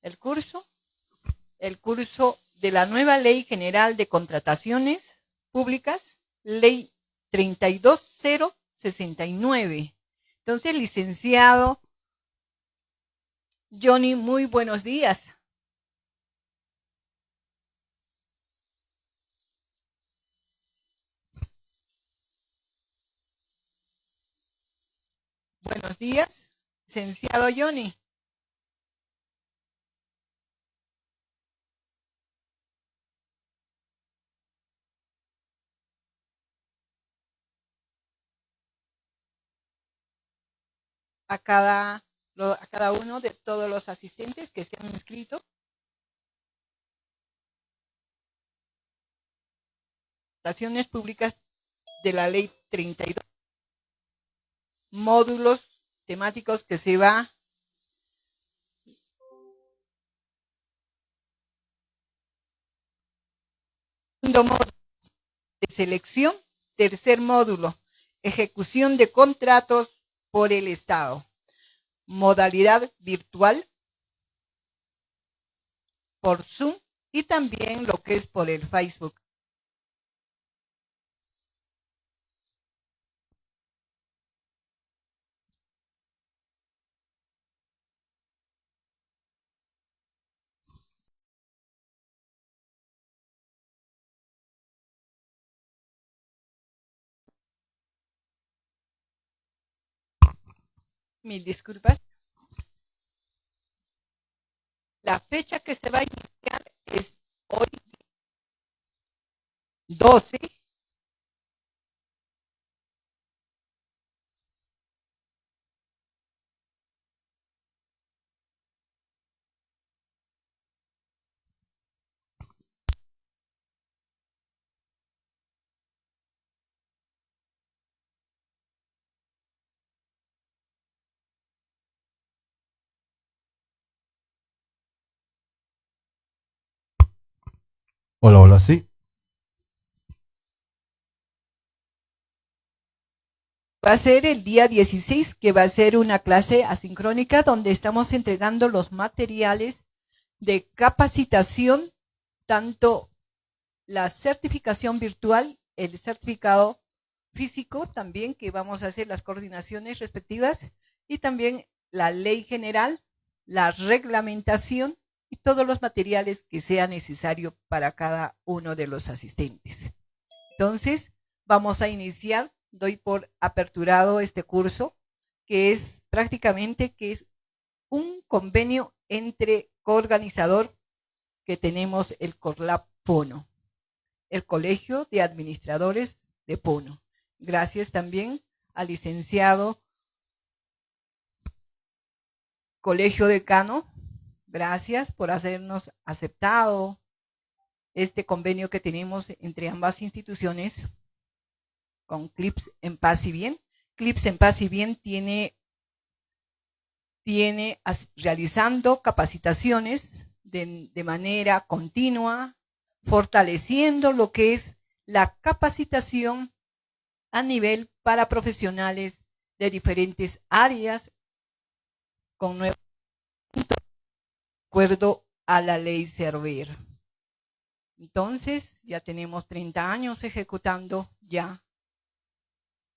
el curso, el curso de la nueva Ley General de Contrataciones Públicas, Ley 32069. Entonces, licenciado Johnny, muy buenos días. Buenos días, licenciado Johnny. A cada uno de todos los asistentes que se han inscrito. Contrataciones públicas de la ley 32, módulos temáticos que se va módulo de selección, tercer módulo, ejecución de contratos por el Estado, modalidad virtual, por Zoom y también lo que es por el Facebook. Mil disculpas. La fecha que se va a iniciar es hoy 12. Hola, hola, sí. Va a ser el día 16, que va a ser una clase asincrónica donde estamos entregando los materiales de capacitación, tanto la certificación virtual, el certificado físico también, que vamos a hacer las coordinaciones respectivas, y también la ley general, la reglamentación y todos los materiales que sea necesario para cada uno de los asistentes. Entonces, vamos a iniciar, doy por aperturado este curso, que es prácticamente que es un convenio entre coorganizador que tenemos el CORLAP Puno, el Colegio de Administradores de Puno. Gracias también al licenciado Colegio Decano, gracias por habernos aceptado este convenio que tenemos entre ambas instituciones con CLIPS en Paz y Bien. CLIPS en Paz y Bien tiene realizando capacitaciones de manera continua, fortaleciendo lo que es la capacitación a nivel para profesionales de diferentes áreas con nuevo acuerdo a la ley Cerver. Entonces, ya tenemos 30 años ejecutando ya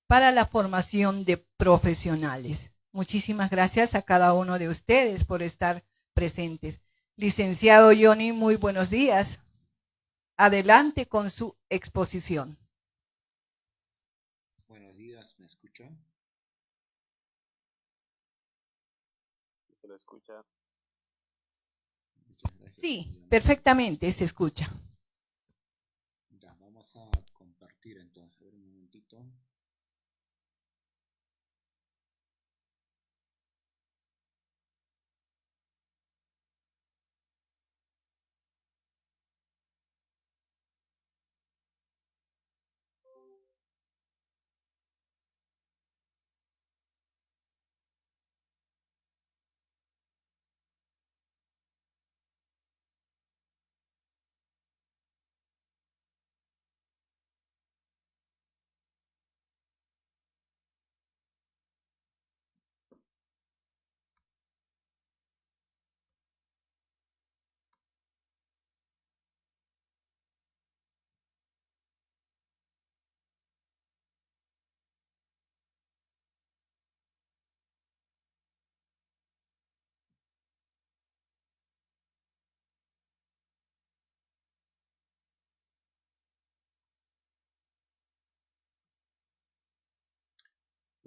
para la formación de profesionales. Muchísimas gracias a cada uno de ustedes por estar presentes. Licenciado Johnny, muy buenos días. Adelante con su exposición. Buenos días, ¿me escuchan? ¿Se lo escucha? Muchas gracias. Sí, perfectamente se escucha. Ya, vamos a compartir entonces. A ver un momentito.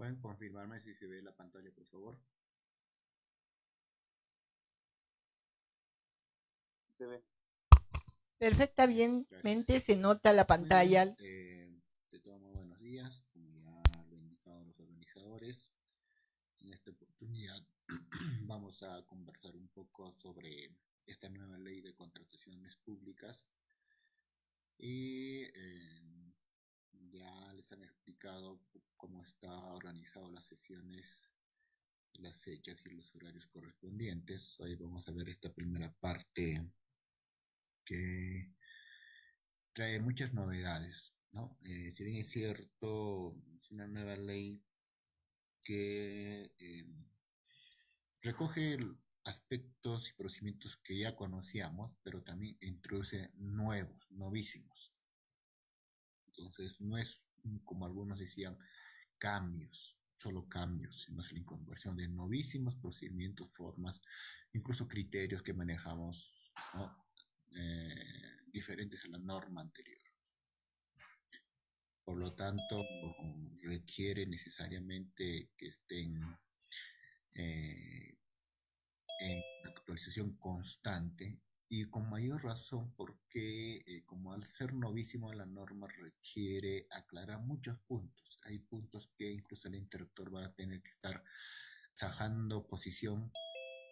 ¿Pueden confirmarme si se ve la pantalla, por favor? Se ve. Perfectamente se nota la pantalla. Muy bien, de todos modos, buenos días. Como ya lo han indicado los organizadores, en esta oportunidad vamos a conversar un poco sobre esta nueva ley de contrataciones públicas y ya les han explicado cómo está organizado las sesiones, las fechas y los horarios correspondientes. Hoy vamos a ver esta primera parte que trae muchas novedades, ¿no? Si bien es cierto, es una nueva ley que recoge aspectos y procedimientos que ya conocíamos, pero también introduce nuevos, novísimos. Entonces, no es como algunos decían, cambios, solo cambios, sino es la incorporación de novísimos procedimientos, formas, incluso criterios que manejamos, ¿no? Diferentes a la norma anterior. Por lo tanto, requiere necesariamente que estén en actualización constante y con mayor razón porque como al ser novísimo la norma requiere aclarar muchos puntos. Hay puntos que incluso el interactor va a tener que estar sajando posición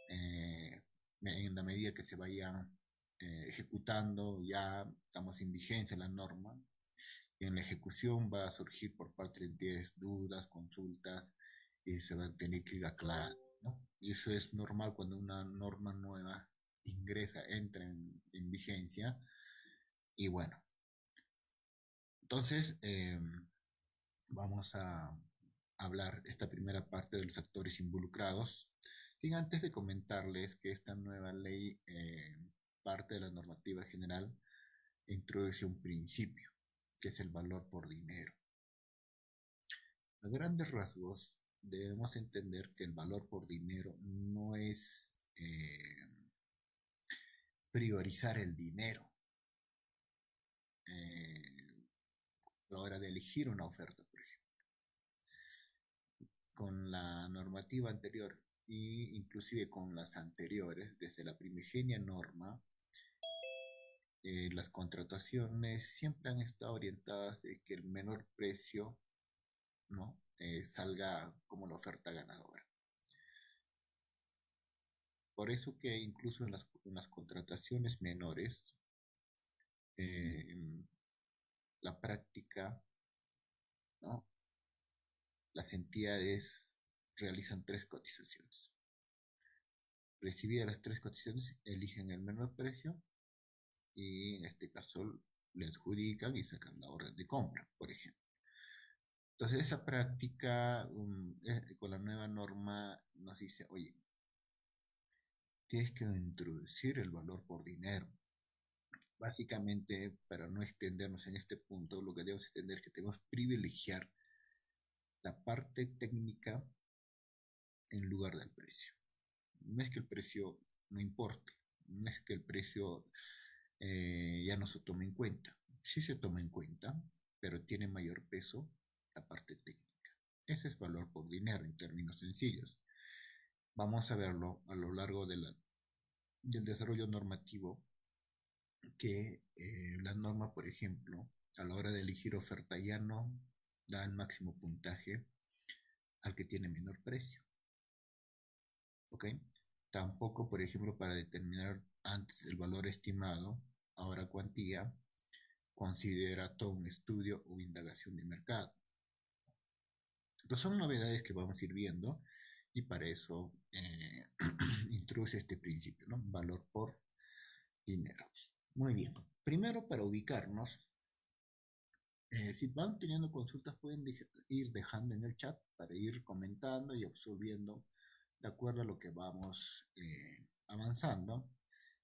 en la medida que se vayan ejecutando. Ya estamos en vigencia la norma y en la ejecución va a surgir por parte de entidades dudas, consultas y se van a tener que ir aclarando, ¿no? Y eso es normal cuando una norma nueva ingresa, entra en vigencia. Y bueno, entonces vamos a hablar esta primera parte de los actores involucrados. Y antes de comentarles que esta nueva ley, parte de la normativa general, introduce un principio, que es el valor por dinero. A grandes rasgos, debemos entender que el valor por dinero no es priorizar el dinero a la hora de elegir una oferta, por ejemplo. Con la normativa anterior e inclusive con las anteriores, desde la primigenia norma, las contrataciones siempre han estado orientadas de que el menor precio, ¿no? Salga como la oferta ganadora. Por eso que incluso en las contrataciones menores, la práctica, ¿no? Las entidades realizan 3 cotizaciones. Recibidas las 3 cotizaciones, eligen el menor precio y en este caso le adjudican y sacan la orden de compra, por ejemplo. Entonces esa práctica con la nueva norma nos dice, oye, tienes que introducir el valor por dinero. Básicamente, para no extendernos en este punto, lo que debemos entender es que tenemos que privilegiar la parte técnica en lugar del precio. No es que el precio no importe, no es que el precio ya no se tome en cuenta. Sí se toma en cuenta, pero tiene mayor peso la parte técnica. Ese es valor por dinero en términos sencillos. Vamos a verlo a lo largo del desarrollo normativo, que la norma, por ejemplo, a la hora de elegir oferta ya no da el máximo puntaje al que tiene menor precio. ¿Ok? Tampoco, por ejemplo, para determinar antes el valor estimado, ahora cuantía, considera todo un estudio o indagación de mercado. Entonces son novedades que vamos a ir viendo y para eso introduce este principio, ¿no? Valor por dinero. Muy bien. Primero, para ubicarnos, si van teniendo consultas, pueden ir dejando en el chat para ir comentando y absolviendo de acuerdo a lo que vamos avanzando.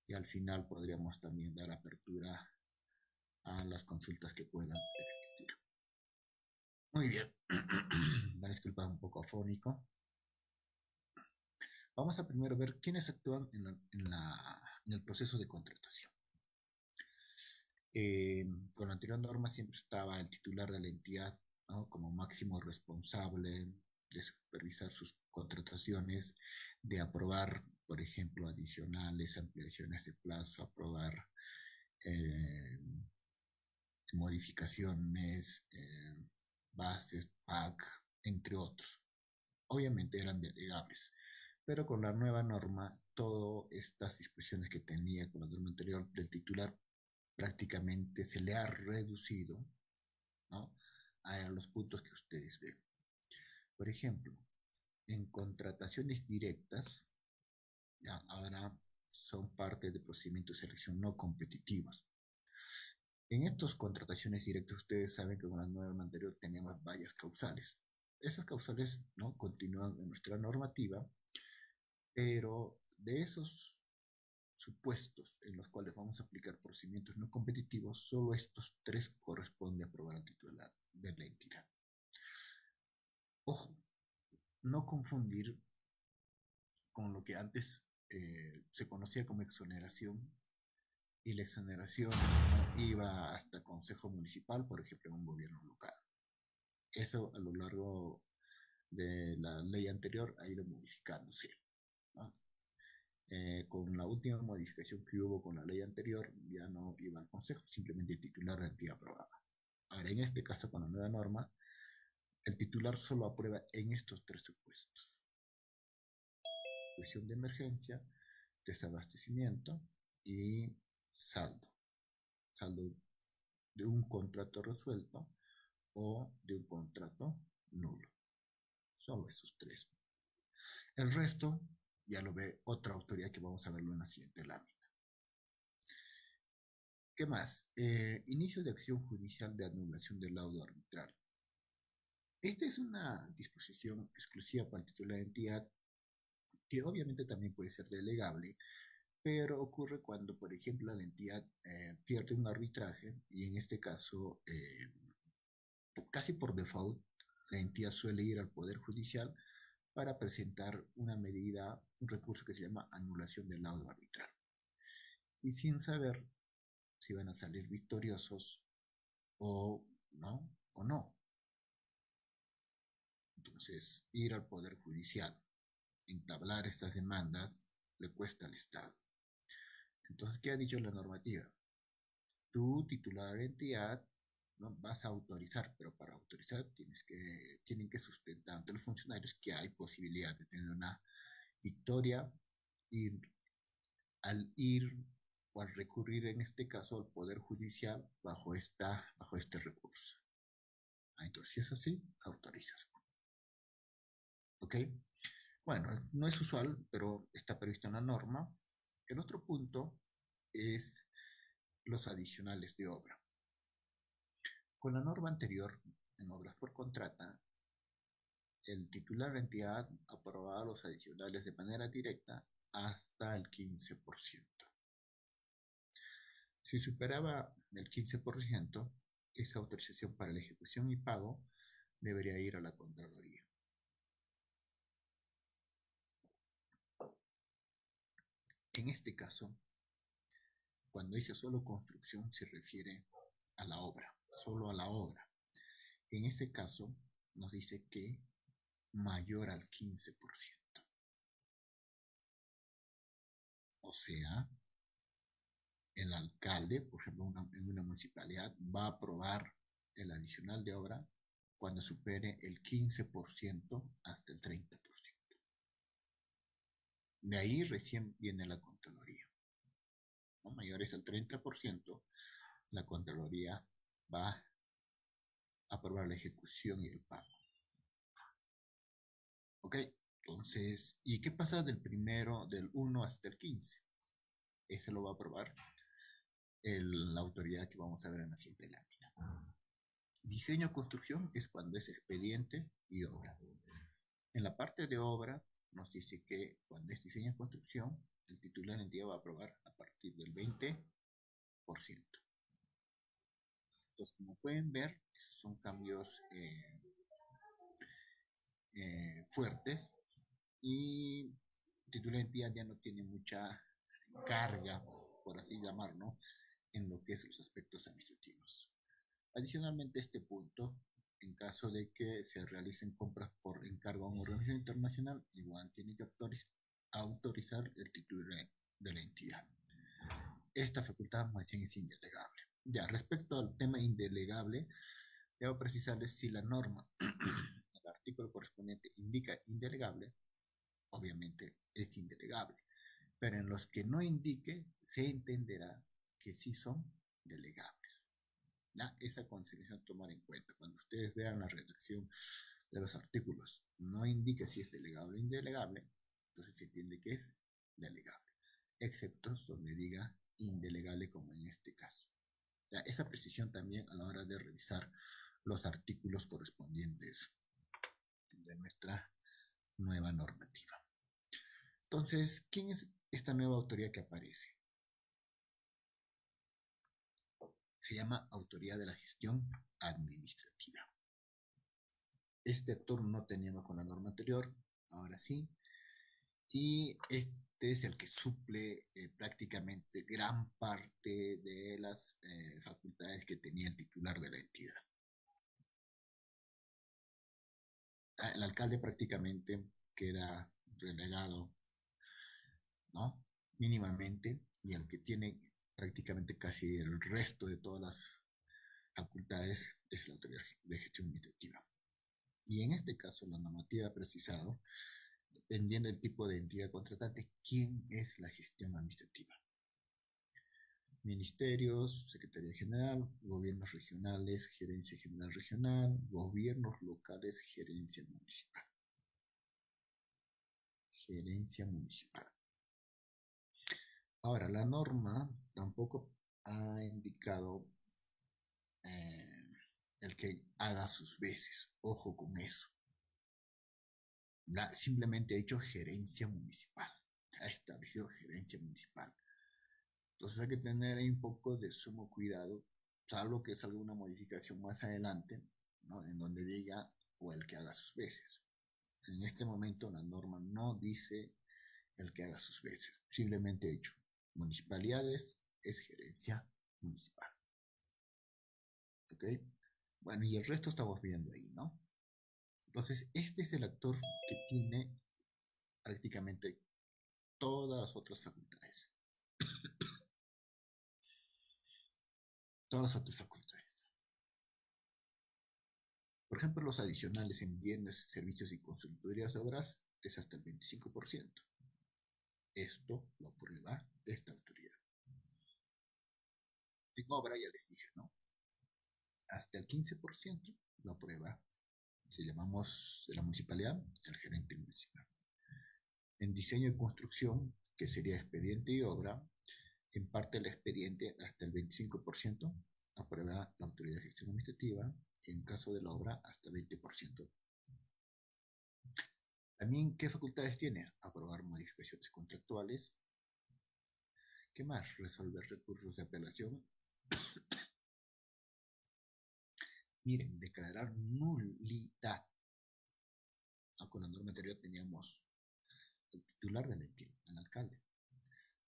Y al final podríamos también dar apertura a las consultas que puedan existir. Muy bien. Me disculpa un poco afónico. Vamos a primero ver quiénes actúan en el proceso de contratación. Con la anterior norma siempre estaba el titular de la entidad, ¿no? Como máximo responsable de supervisar sus contrataciones, de aprobar, por ejemplo, adicionales, ampliaciones de plazo, aprobar modificaciones, bases, PAC, entre otros. Obviamente eran delegables, pero con la nueva norma, todas estas disposiciones que tenía con la norma anterior del titular prácticamente se le ha reducido, ¿no?, a los puntos que ustedes ven. Por ejemplo, en contrataciones directas, ya ahora son parte de procedimientos de selección no competitivos. En estas contrataciones directas, ustedes saben que con la norma anterior teníamos varias causales. Esas causales, ¿no?, continúan en nuestra normativa, pero de esos supuestos en los cuales vamos a aplicar procedimientos no competitivos, solo estos 3 corresponde aprobar al titular de la entidad. Ojo, no confundir con lo que antes se conocía como exoneración, y la exoneración, ¿no?, iba hasta consejo municipal, por ejemplo, en un gobierno local. Eso a lo largo de la ley anterior ha ido modificándose, ¿no? Con la última modificación que hubo con la ley anterior, ya no iba al consejo, simplemente el titular de entidad aprobaba. Ahora, en este caso, con la nueva norma, el titular solo aprueba en estos 3 supuestos: situación de emergencia, desabastecimiento y saldo. Saldo de un contrato resuelto o de un contrato nulo. Solo esos 3. El resto ya lo ve otra autoridad, que vamos a verlo en la siguiente lámina. ¿Qué más? Inicio de acción judicial de anulación del laudo arbitral. Esta es una disposición exclusiva para el titular de entidad, que obviamente también puede ser delegable, pero ocurre cuando, por ejemplo, la entidad pierde un arbitraje, y en este caso, casi por default, la entidad suele ir al Poder Judicial para presentar una medida, un recurso que se llama anulación del laudo arbitral. Y sin saber si van a salir victoriosos o no, Entonces, ir al Poder Judicial, entablar estas demandas, le cuesta al Estado. Entonces, ¿qué ha dicho la normativa? Tú, titular de entidad, ¿no?, vas a autorizar, pero para autorizar tienen que sustentar ante los funcionarios que hay posibilidad de tener una victoria, y al ir o al recurrir, en este caso, al Poder Judicial bajo este recurso. Entonces, si es así, autorizas. ¿Ok? Bueno, no es usual, pero está previsto en la norma. El otro punto es los adicionales de obra. Con la norma anterior, en obras por contrata, el titular de entidad aprobaba los adicionales de manera directa hasta el 15%. Si superaba el 15%, esa autorización para la ejecución y pago debería ir a la Contraloría. En este caso, cuando dice solo construcción, se refiere a la obra, solo a la obra. En ese caso, nos dice que mayor al 15%. O sea, el alcalde, por ejemplo, en una municipalidad, va a aprobar el adicional de obra cuando supere el 15% hasta el 30%. De ahí recién viene la Contraloría, ¿no? Mayores al 30%, la Contraloría va a aprobar la ejecución y el pago. ¿Ok? Entonces, ¿y qué pasa del 1 hasta el 15? Ese lo va a aprobar la autoridad que vamos a ver en la siguiente lámina. Diseño o construcción es cuando es expediente y obra. En la parte de obra nos dice que cuando es diseño o construcción, el titular de la entidad va a aprobar a partir del 20%. Entonces, como pueden ver, esos son cambios fuertes, y el titular de entidad ya no tiene mucha carga, por así llamarlo, en lo que es los aspectos administrativos. Adicionalmente a este punto, En caso de que se realicen compras por encargo a una organización internacional, igual tiene que autorizar el titular de la entidad. Esta facultad más bien es indelegable. Ya, respecto al tema indelegable, debo precisarles si la norma, el artículo correspondiente indica indelegable, obviamente es indelegable, pero en los que no indique, se entenderá que sí son delegables. ¿Ya? Esa consideración a tomar en cuenta. Cuando ustedes vean la redacción de los artículos, no indica si es delegable o indelegable, entonces se entiende que es delegable, excepto donde diga indelegable como en este caso. Ya, esa precisión también a la hora de revisar los artículos correspondientes de nuestra nueva normativa. Entonces, ¿quién es esta nueva autoridad que aparece? Se llama Autoridad de la Gestión Administrativa. Este actor no teníamos con la norma anterior, ahora sí, y este es el que suple prácticamente gran parte de las facultades que tenía el titular de la entidad. El alcalde prácticamente queda relegado, ¿no? Mínimamente, y el que tiene prácticamente casi el resto de todas las facultades es la autoridad de gestión administrativa. Y en este caso, la normativa ha precisado, dependiendo del tipo de entidad contratante, quién es la gestión administrativa. Ministerios, Secretaría General, gobiernos regionales, Gerencia General Regional, gobiernos locales, Gerencia Municipal. Gerencia Municipal. Ahora, la norma tampoco ha indicado el que haga sus veces. Ojo con eso. Simplemente ha hecho gerencia municipal. Ha establecido gerencia municipal. Entonces hay que tener ahí un poco de sumo cuidado, salvo que salga una modificación más adelante, ¿no? En donde diga o el que haga sus veces. En este momento la norma no dice el que haga sus veces. Simplemente ha hecho municipalidades es gerencia municipal. ¿Ok? Bueno, y el resto estamos viendo ahí, ¿no? Entonces, este es el actor que tiene prácticamente todas las otras facultades. Todas las otras facultades. Por ejemplo, los adicionales en bienes, servicios y consultorías de obras es hasta el 25%. Esto lo aprueba esta autoridad. En obra ya les dije, ¿no? Hasta el 15% lo aprueba, si llamamos de la municipalidad, el gerente municipal. En diseño y construcción, que sería expediente y obra, en parte del expediente hasta el 25% aprueba la autoridad de gestión administrativa y en caso de la obra hasta 20%. También, ¿qué facultades tiene? Aprobar modificaciones contractuales. ¿Qué más? Resolver recursos de apelación. Miren, declarar nulidad. Con la norma anterior teníamos el titular del entidad, el alcalde,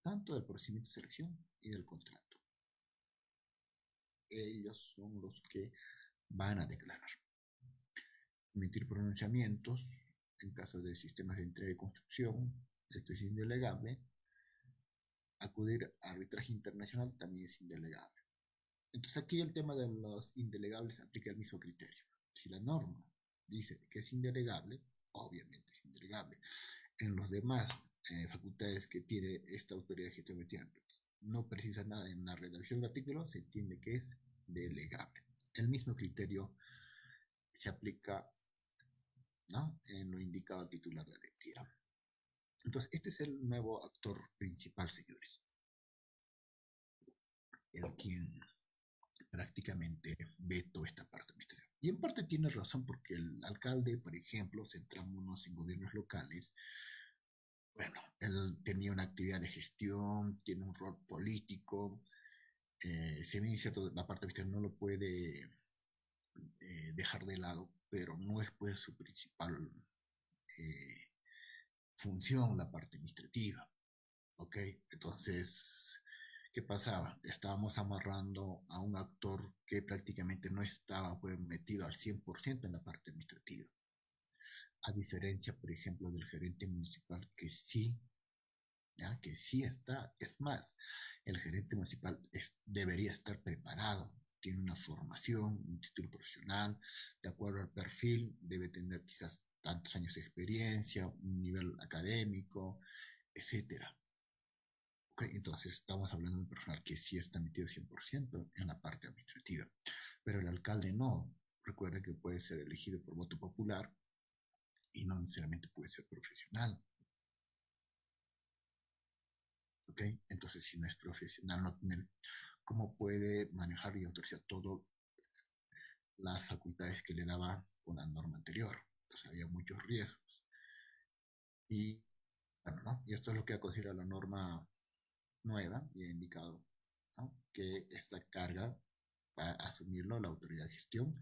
tanto del procedimiento de selección y del contrato. Ellos son los que van a declarar. Emitir pronunciamientos en caso de sistemas de entrega y construcción, esto es indelegable. Acudir a arbitraje internacional también es indelegable. Entonces aquí el tema de los indelegables aplica el mismo criterio. Si la norma dice que es indelegable, obviamente es indelegable. En los demás facultades que tiene esta autoridad de gestión administrativa no precisa nada en la redacción del artículo, se entiende que es delegable. El mismo criterio se aplica, ¿no?, en lo indicado al titular de la entidad. Entonces, este es el nuevo actor principal, señores. El quien prácticamente ve toda esta parte administrativa. Y en parte tiene razón, porque el alcalde, por ejemplo, centrámonos en gobiernos locales, bueno, él tenía una actividad de gestión, tiene un rol político, si bien es cierto, la parte administrativa no lo puede dejar de lado, pero no es pues su principal función la parte administrativa, ¿ok? Entonces, ¿Qué pasaba? Estábamos amarrando a un actor que prácticamente no estaba pues, metido al 100% en la parte administrativa. A diferencia, por ejemplo, del gerente municipal que sí, ¿ya? Que sí está. Es más, el gerente municipal debería estar preparado. Tiene una formación, un título profesional, de acuerdo al perfil, debe tener quizás tantos años de experiencia, un nivel académico, etcétera. Okay, entonces estamos hablando de un personal que sí está metido 100% en la parte administrativa, pero el alcalde no. Recuerden que puede ser elegido por voto popular y no necesariamente puede ser profesional. ¿Ok? Entonces, si no es profesional, no tiene cómo puede manejar y autorizar todas las facultades que le daba con la norma anterior. Entonces, había muchos riesgos. Y, bueno, ¿no? Y esto es lo que ha considerado la norma nueva y ha indicado, ¿no? Que esta carga va a asumirlo la autoridad de gestión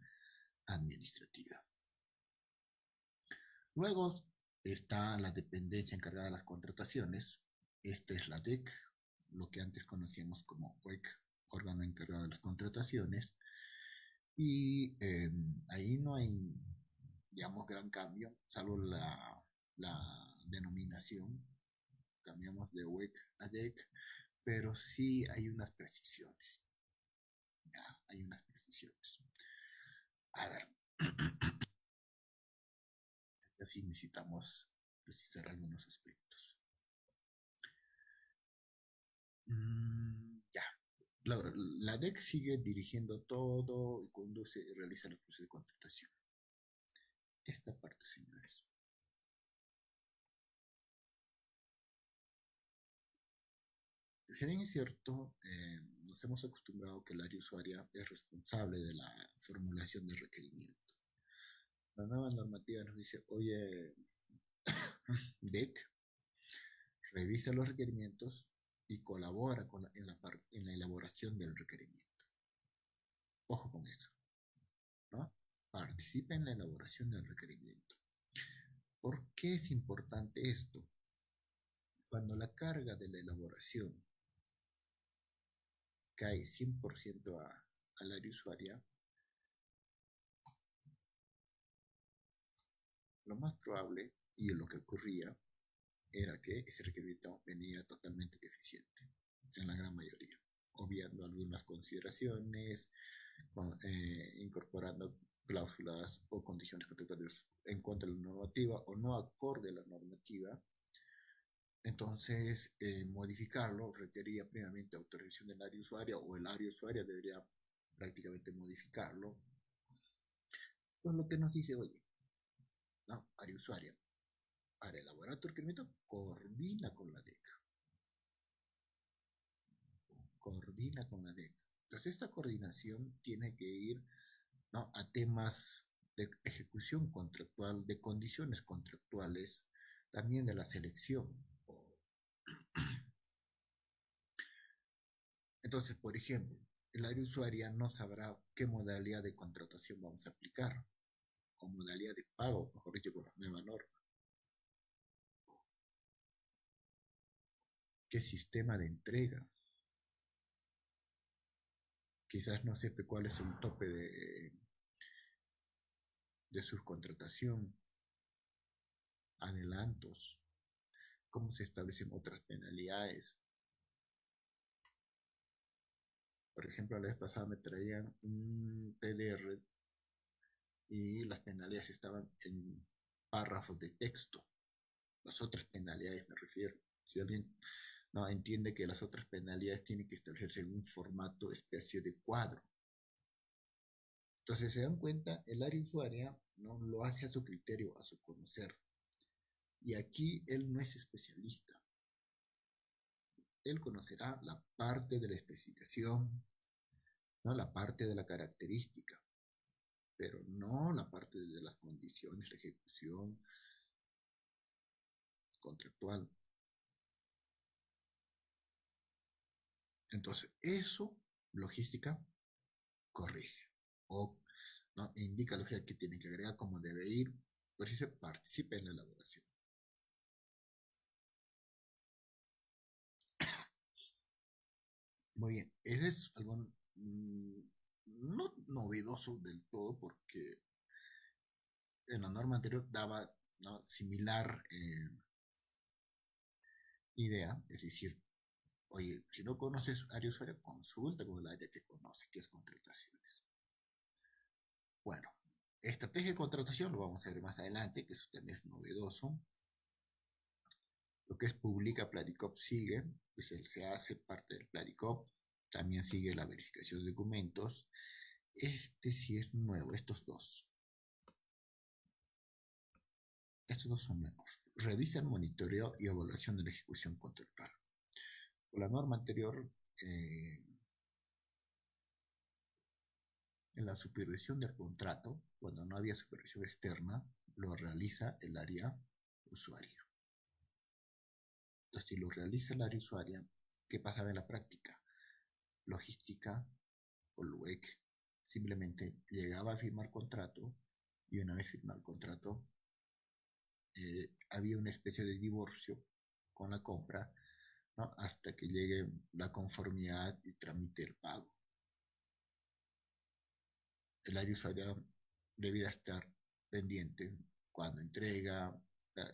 administrativa. Luego está la dependencia encargada de las contrataciones. Esta es la DEC, lo que antes conocíamos como OEC, órgano encargado de las contrataciones. Y ahí no hay, digamos, gran cambio, salvo la denominación. Cambiamos de OEC a DEC, pero sí hay unas precisiones. Ya, hay unas precisiones. A ver, así necesitamos precisar algunos aspectos. Ya. La DEC sigue dirigiendo todo y conduce y realiza los procesos de contratación. Esta parte, señores. Si bien es cierto, nos hemos acostumbrado que el área usuaria es responsable de la formulación de requerimiento. La nueva normativa nos dice, oye, DEC, revisa los requerimientos y colabora en la elaboración del requerimiento. Ojo con eso, ¿no? Participa en la elaboración del requerimiento. ¿Por qué es importante esto? Cuando la carga de la elaboración cae 100% al área usuaria, lo más probable y lo que ocurría era que ese requerimiento venía totalmente deficiente, en la gran mayoría, obviando algunas consideraciones, incorporando cláusulas o condiciones contractuales en contra de la normativa o no acorde a la normativa. Entonces, modificarlo requería primeramente autorización del área usuaria o el área usuaria debería prácticamente modificarlo. Por lo que nos dice, oye, no, área usuaria, para elaborar tu requerimiento, coordina con la DEC. Coordina con la DEC. Entonces, esta coordinación tiene que ir, ¿no?, a temas de ejecución contractual, de condiciones contractuales, también de la selección. Entonces, por ejemplo, el área usuaria no sabrá qué modalidad de contratación vamos a aplicar, o modalidad de pago, mejor dicho, con la nueva norma. ¿Qué sistema de entrega? Quizás no sepa cuál es el tope de subcontratación, adelantos, cómo se establecen otras penalidades. Por ejemplo, la vez pasada me traían un PDR y las penalidades estaban en párrafos de texto. Las otras penalidades me refiero. Si alguien no entiende que las otras penalidades tienen que establecerse en un formato especie de cuadro. Entonces se dan cuenta, el área usuaria no lo hace a su criterio, a su conocer. Y aquí él no es especialista. Él conocerá la parte de la especificación, no la parte de la característica, pero no la parte de las condiciones, la ejecución contractual. Entonces, eso, logística, corrige o no indica logística que tiene que agregar cómo debe ir, por eso participa en la elaboración. Muy bien, ese es algo no novedoso del todo porque en la norma anterior daba, ¿no?, similar idea, es decir, oye, si no conoces área usuaria, consulta con el área que conoce, que es contrataciones. Bueno, estrategia de contratación lo vamos a ver más adelante, que eso también es novedoso. Lo que es publica, Platicop sigue, pues él se hace parte del Platicop, también sigue la verificación de documentos. Este sí es nuevo, estos dos. Estos dos son nuevos. Revisa el monitoreo y evaluación de la ejecución contractual. Por la norma anterior, en la supervisión del contrato, cuando no había supervisión externa, lo realiza el área usuaria. Entonces, si lo realiza el área usuaria, ¿qué pasaba en la práctica? Logística o LUEC simplemente llegaba a firmar contrato y una vez firmado el contrato, había una especie de divorcio con la compra, ¿no?, hasta que llegue la conformidad y tramite el pago. El área usuaria debiera estar pendiente cuando entrega,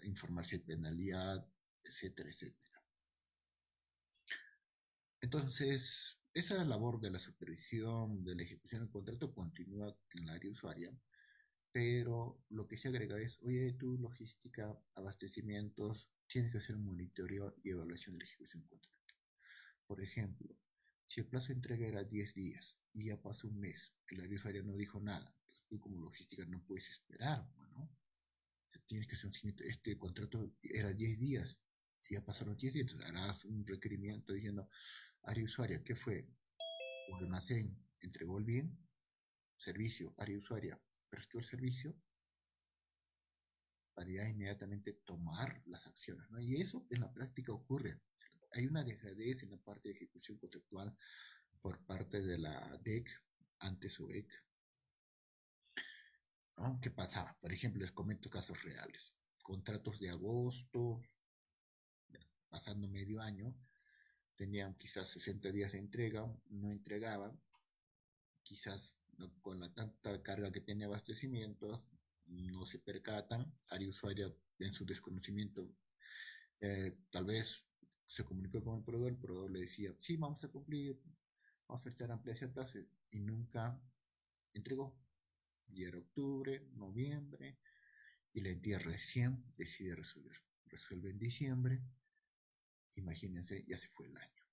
informar si hay penalidad, etcétera, etcétera. Entonces, esa labor de la supervisión, de la ejecución del contrato continúa en el área usuaria, pero lo que se agrega es, oye, tu logística, abastecimientos, tienes que hacer un monitoreo y evaluación de la ejecución del contrato. Por ejemplo, si el plazo de entrega era 10 días y ya pasó un mes, el área usuaria no dijo nada, pues tú como logística no puedes esperar, bueno, tienes que hacer un seguimiento. Este contrato era 10 días, y ya pasaron 10 días, entonces harás un requerimiento diciendo, área usuaria, ¿qué fue? El almacén entregó el bien, servicio, área usuaria prestó el servicio, para ya inmediatamente tomar las acciones, ¿no? Y eso en la práctica ocurre. Hay una dejadez en la parte de ejecución contractual por parte de la DEC, antes OEC, ¿no? ¿Qué pasaba? Por ejemplo, les comento casos reales. Contratos de agosto, pasando medio año, tenían quizás 60 días de entrega, no entregaban, quizás, ¿no?, con la tanta carga que tiene abastecimientos, no se percatan, área usuaria en su desconocimiento, tal vez se comunicó con el proveedor le decía, sí, vamos a cumplir, vamos a hacer ampliación de plazo, y nunca entregó. Y era octubre, noviembre, y la entidad recién decide resolver. Resuelve en diciembre, imagínense, ya se fue el año.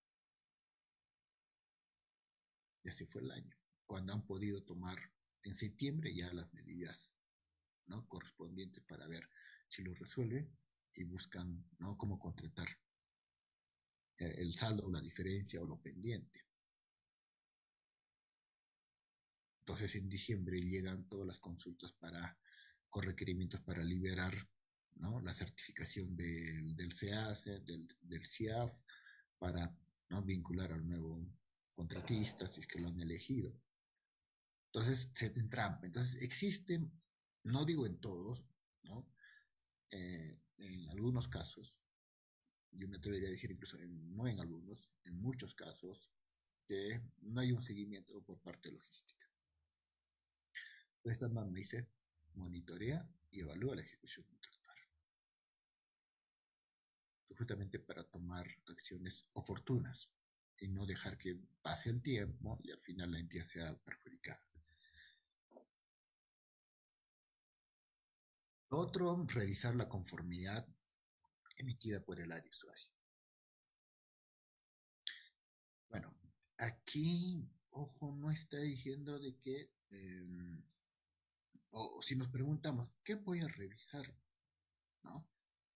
Ya se fue el año. Cuando han podido tomar en septiembre ya las medidas, ¿no?, correspondientes para ver si lo resuelve y buscan, ¿no?, cómo contratar el saldo, la diferencia o lo pendiente. Entonces en diciembre llegan todas las consultas para, o requerimientos para liberar, ¿no?, la certificación del CEACE, del CIAF, para, ¿no?, vincular al nuevo contratista, si es que lo han elegido. Entonces se entrampa. Entonces existen, no digo en todos, ¿no? En algunos casos, yo me atrevería a decir incluso no en algunos, en muchos casos, que no hay un seguimiento por parte logística. Esta norma dice, monitorea y evalúa la ejecución contractual, justamente para tomar acciones oportunas y no dejar que pase el tiempo y al final la entidad sea perjudicada. Otro, revisar la conformidad emitida por el área usuario. Bueno, aquí, ojo, no está diciendo de que, o si nos preguntamos, ¿qué voy a revisar? ¿No?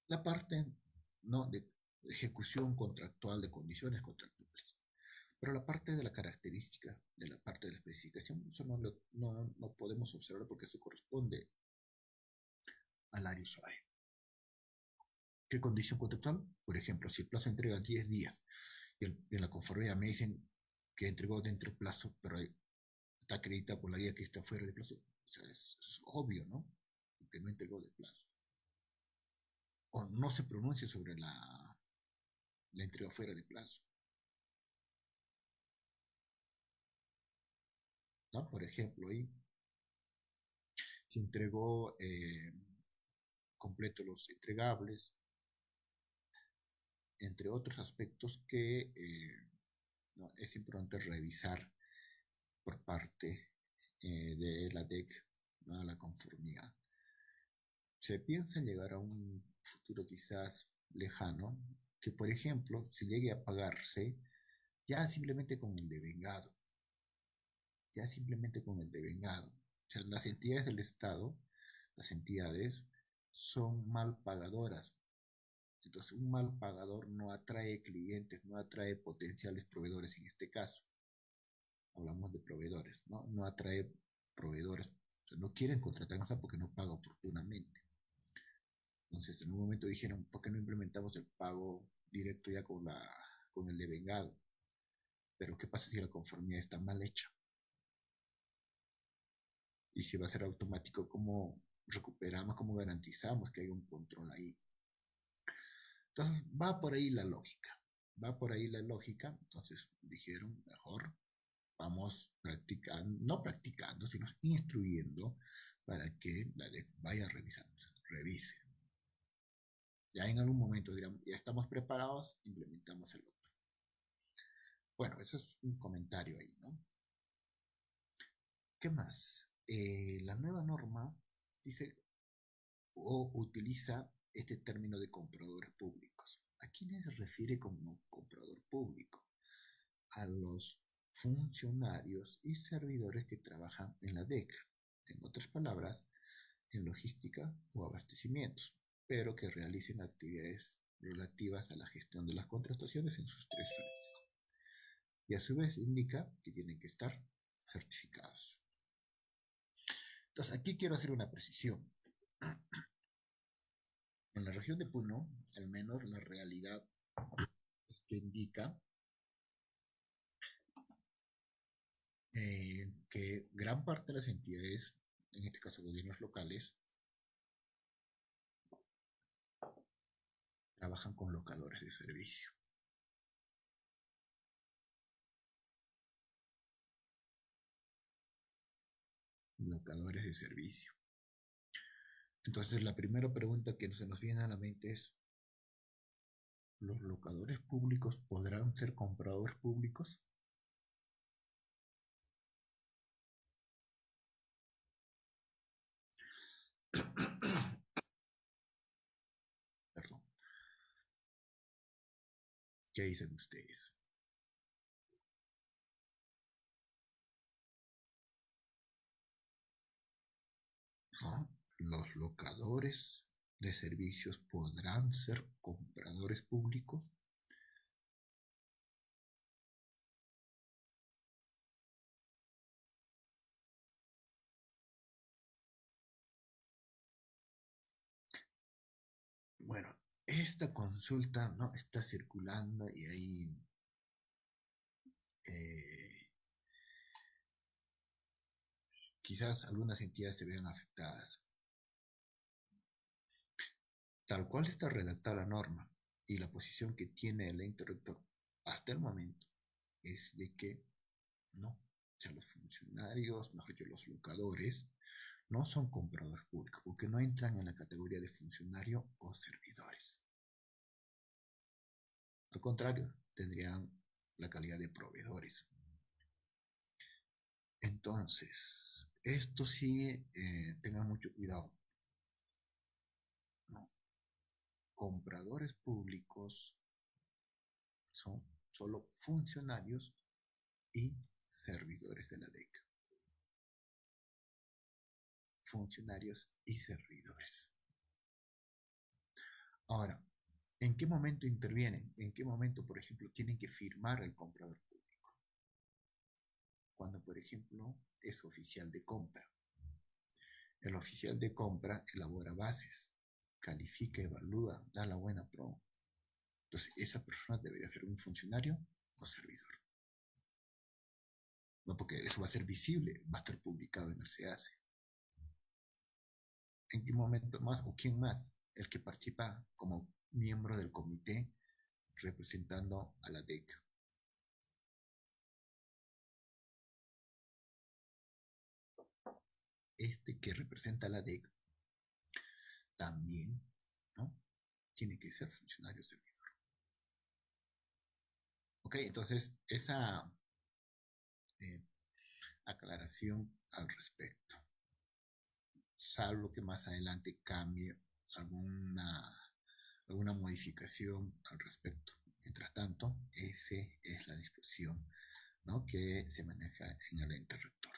La parte, ¿no?, de ejecución contractual, de condiciones contractuales. Pero la parte de la característica, de la parte de la especificación, eso no podemos observar porque eso corresponde al área usuario. ¿Qué condición contractual? Por ejemplo, si el plazo de entrega 10 días y en la conformidad me dicen que entregó dentro del plazo, pero está acreditada por la guía que está fuera de plazo, o sea, es obvio, ¿no?, que no entregó de plazo. O no se pronuncia sobre la entrega fuera de plazo. ¿no? Por ejemplo, ahí se entregó completo los entregables, entre otros aspectos que ¿no? Es importante revisar por parte de la DEC, ¿no? La conformidad. Se piensa en llegar a un futuro quizás lejano, que por ejemplo se llegue a pagarse ya simplemente con el devengado, ya simplemente con el devengado. O sea, las entidades del Estado, las entidades son mal pagadoras. Entonces, un mal pagador no atrae clientes, no atrae potenciales proveedores en este caso. Hablamos de proveedores, ¿no? No atrae proveedores. O sea, no quieren contratarnos porque no paga oportunamente. Entonces, en un momento dijeron, ¿por qué no implementamos el pago directo ya con el devengado? Pero ¿qué pasa si la conformidad está mal hecha? Y si va a ser automático, ¿cómo recuperamos, cómo garantizamos que hay un control ahí? Entonces, va por ahí la lógica. Va por ahí la lógica. Entonces, dijeron, mejor vamos practicando, no practicando, sino instruyendo para que la ley vaya revisando, revise. Ya en algún momento dirán, ya estamos preparados, implementamos el otro. Bueno, eso es un comentario ahí, ¿no? ¿Qué más? La nueva norma dice o utiliza este término de compradores públicos. ¿A quiénes se refiere como comprador público? A los funcionarios y servidores que trabajan en la DEC. En otras palabras, en logística o abastecimientos, pero que realicen actividades relativas a la gestión de las contrataciones en sus tres fases. Y a su vez indica que tienen que estar certificados. Entonces, aquí quiero hacer una precisión. En la región de Puno, al menos la realidad es que indica que gran parte de las entidades, en este caso gobiernos locales, trabajan con locadores de servicio. Locadores de servicio. Entonces, la primera pregunta que se nos viene a la mente es, ¿los locadores públicos podrán ser compradores públicos? Perdón. ¿Qué dicen ustedes? ¿No? ¿Los locadores de servicios podrán ser compradores públicos? Bueno, esta consulta no está circulando y ahí quizás algunas entidades se vean afectadas. Tal cual está redactada la norma y la posición que tiene el ente rector hasta el momento es de que no, o sea, los funcionarios, mejor dicho, los locadores, no son compradores públicos porque no entran en la categoría de funcionario o servidores. Al contrario, tendrían la calidad de proveedores. Entonces, esto sí, tengan mucho cuidado. ¿No? Compradores públicos son solo funcionarios y servidores de la DEC. Funcionarios y servidores. Ahora, ¿en qué momento intervienen? ¿En qué momento, por ejemplo, tienen que firmar el comprador público? Cuando, por ejemplo, es oficial de compra. El oficial de compra elabora bases, califica, evalúa, da la buena pro. Entonces, esa persona debería ser un funcionario o servidor. No, porque eso va a ser visible, va a estar publicado en el SEACE. ¿En qué momento más o quién más? El que participa como miembro del comité representando a la DEC. este que representa la DEC también, ¿no? Tiene que ser funcionario servidor. Ok, entonces esa aclaración al respecto. Salvo que más adelante cambie alguna modificación al respecto. Mientras tanto, esa es la disposición, ¿no?, que se maneja en el ente rector.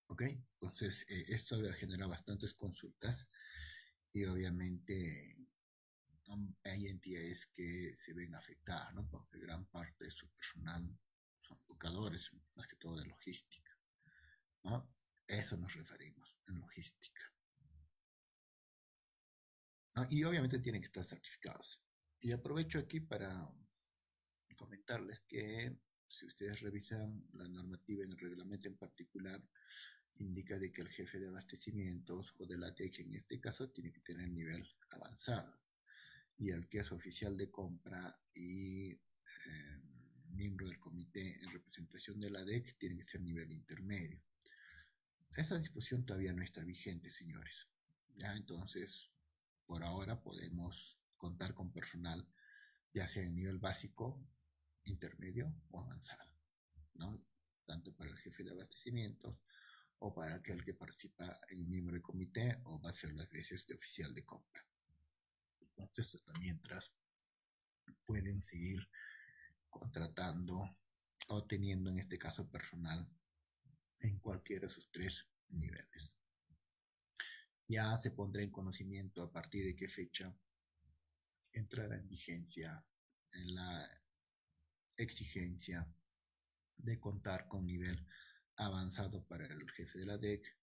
¿Ok? Entonces, esto genera bastantes consultas y obviamente hay entidades que se ven afectadas, ¿no? Porque gran parte de su personal son educadores, más que todo de logística, ¿no? Eso nos referimos en logística, ¿no? Y obviamente tienen que estar certificados. Y aprovecho aquí para comentarles que si ustedes revisan la normativa en el reglamento en particular, indica de que el jefe de abastecimientos o de la DEC en este caso tiene que tener nivel avanzado, y el que es oficial de compra y miembro del comité en representación de la DEC tiene que ser nivel intermedio. Esa disposición todavía no está vigente, señores. Ya, entonces, por ahora podemos contar con personal, ya sea en nivel básico, intermedio o avanzado, ¿no? Tanto para el jefe de abastecimientos o para aquel que participa en miembro del comité o va a ser las veces de oficial de compra. Entonces, hasta mientras pueden seguir contratando o teniendo en este caso personal en cualquiera de sus tres niveles. Ya se pondrá en conocimiento a partir de qué fecha entrará en vigencia en la exigencia de contar con nivel avanzado para el jefe de la DEC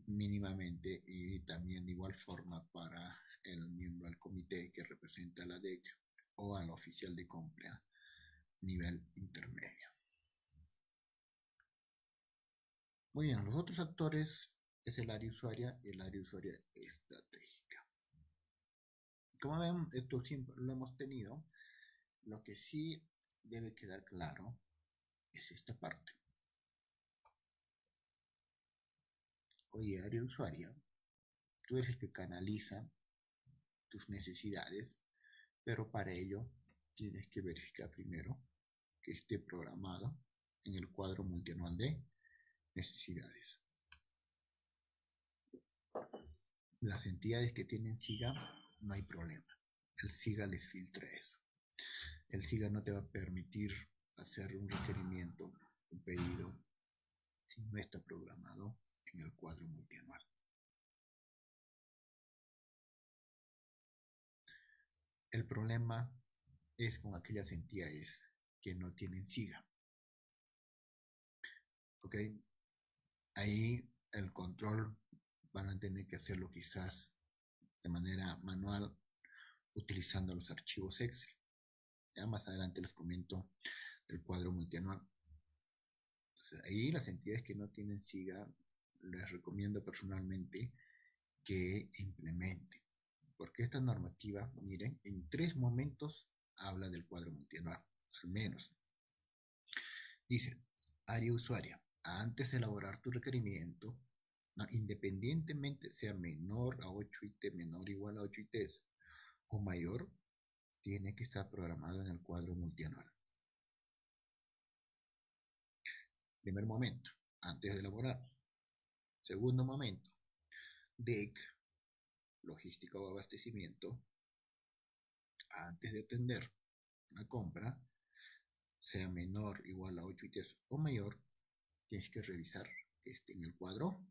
mínimamente, y también de igual forma para el miembro del comité que representa a la DEC o al oficial de compra nivel intermedio. Muy bien, los otros actores es el área usuaria y el área usuaria estratégica. Como ven, esto siempre lo hemos tenido. Lo que sí debe quedar claro es esta parte. Oye, área usuaria, tú eres el que canaliza tus necesidades, pero para ello tienes que verificar primero que esté programado en el cuadro multianual de necesidades. Las entidades que tienen SIGA, no hay problema. El SIGA les filtra eso. El SIGA no te va a permitir hacer un requerimiento, un pedido, si no está programado en el cuadro multianual. El problema es con aquellas entidades que no tienen SIGA. ¿Ok? Ahí el control van a tener que hacerlo quizás de manera manual utilizando los archivos Excel. Ya más adelante les comento del cuadro multianual. Entonces, ahí las entidades que no tienen SIGA, les recomiendo personalmente que implementen. Porque esta normativa, miren, en 3 momentos habla del cuadro multianual, al menos. Dice, área usuaria, antes de elaborar tu requerimiento, no, independientemente sea menor a 8 IT, menor o igual a 8 ITs o mayor, tiene que estar programado en el cuadro multianual. Primer momento, antes de elaborar. Segundo momento, DEC, logística o abastecimiento, antes de atender una compra, sea menor o igual a 8 ITs o mayor, tienes que revisar que esté en el cuadro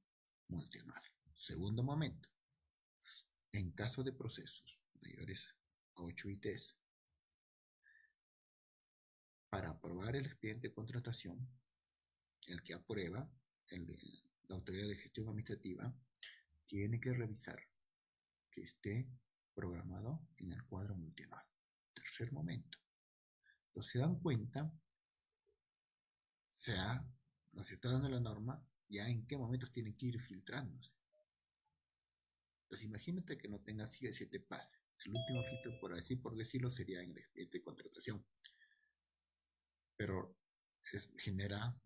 multianual. Segundo momento, en caso de procesos mayores a 8 ITs, para aprobar el expediente de contratación, el que aprueba, la autoridad de gestión administrativa, tiene que revisar que esté programado en el cuadro multianual. Tercer momento. Entonces se dan cuenta, nos está dando la norma, ya en qué momentos tienen que ir filtrándose. Entonces imagínate que no tengas SIGA y se te pase. El último filtro, por decirlo, sería en el expediente de contratación. Pero genera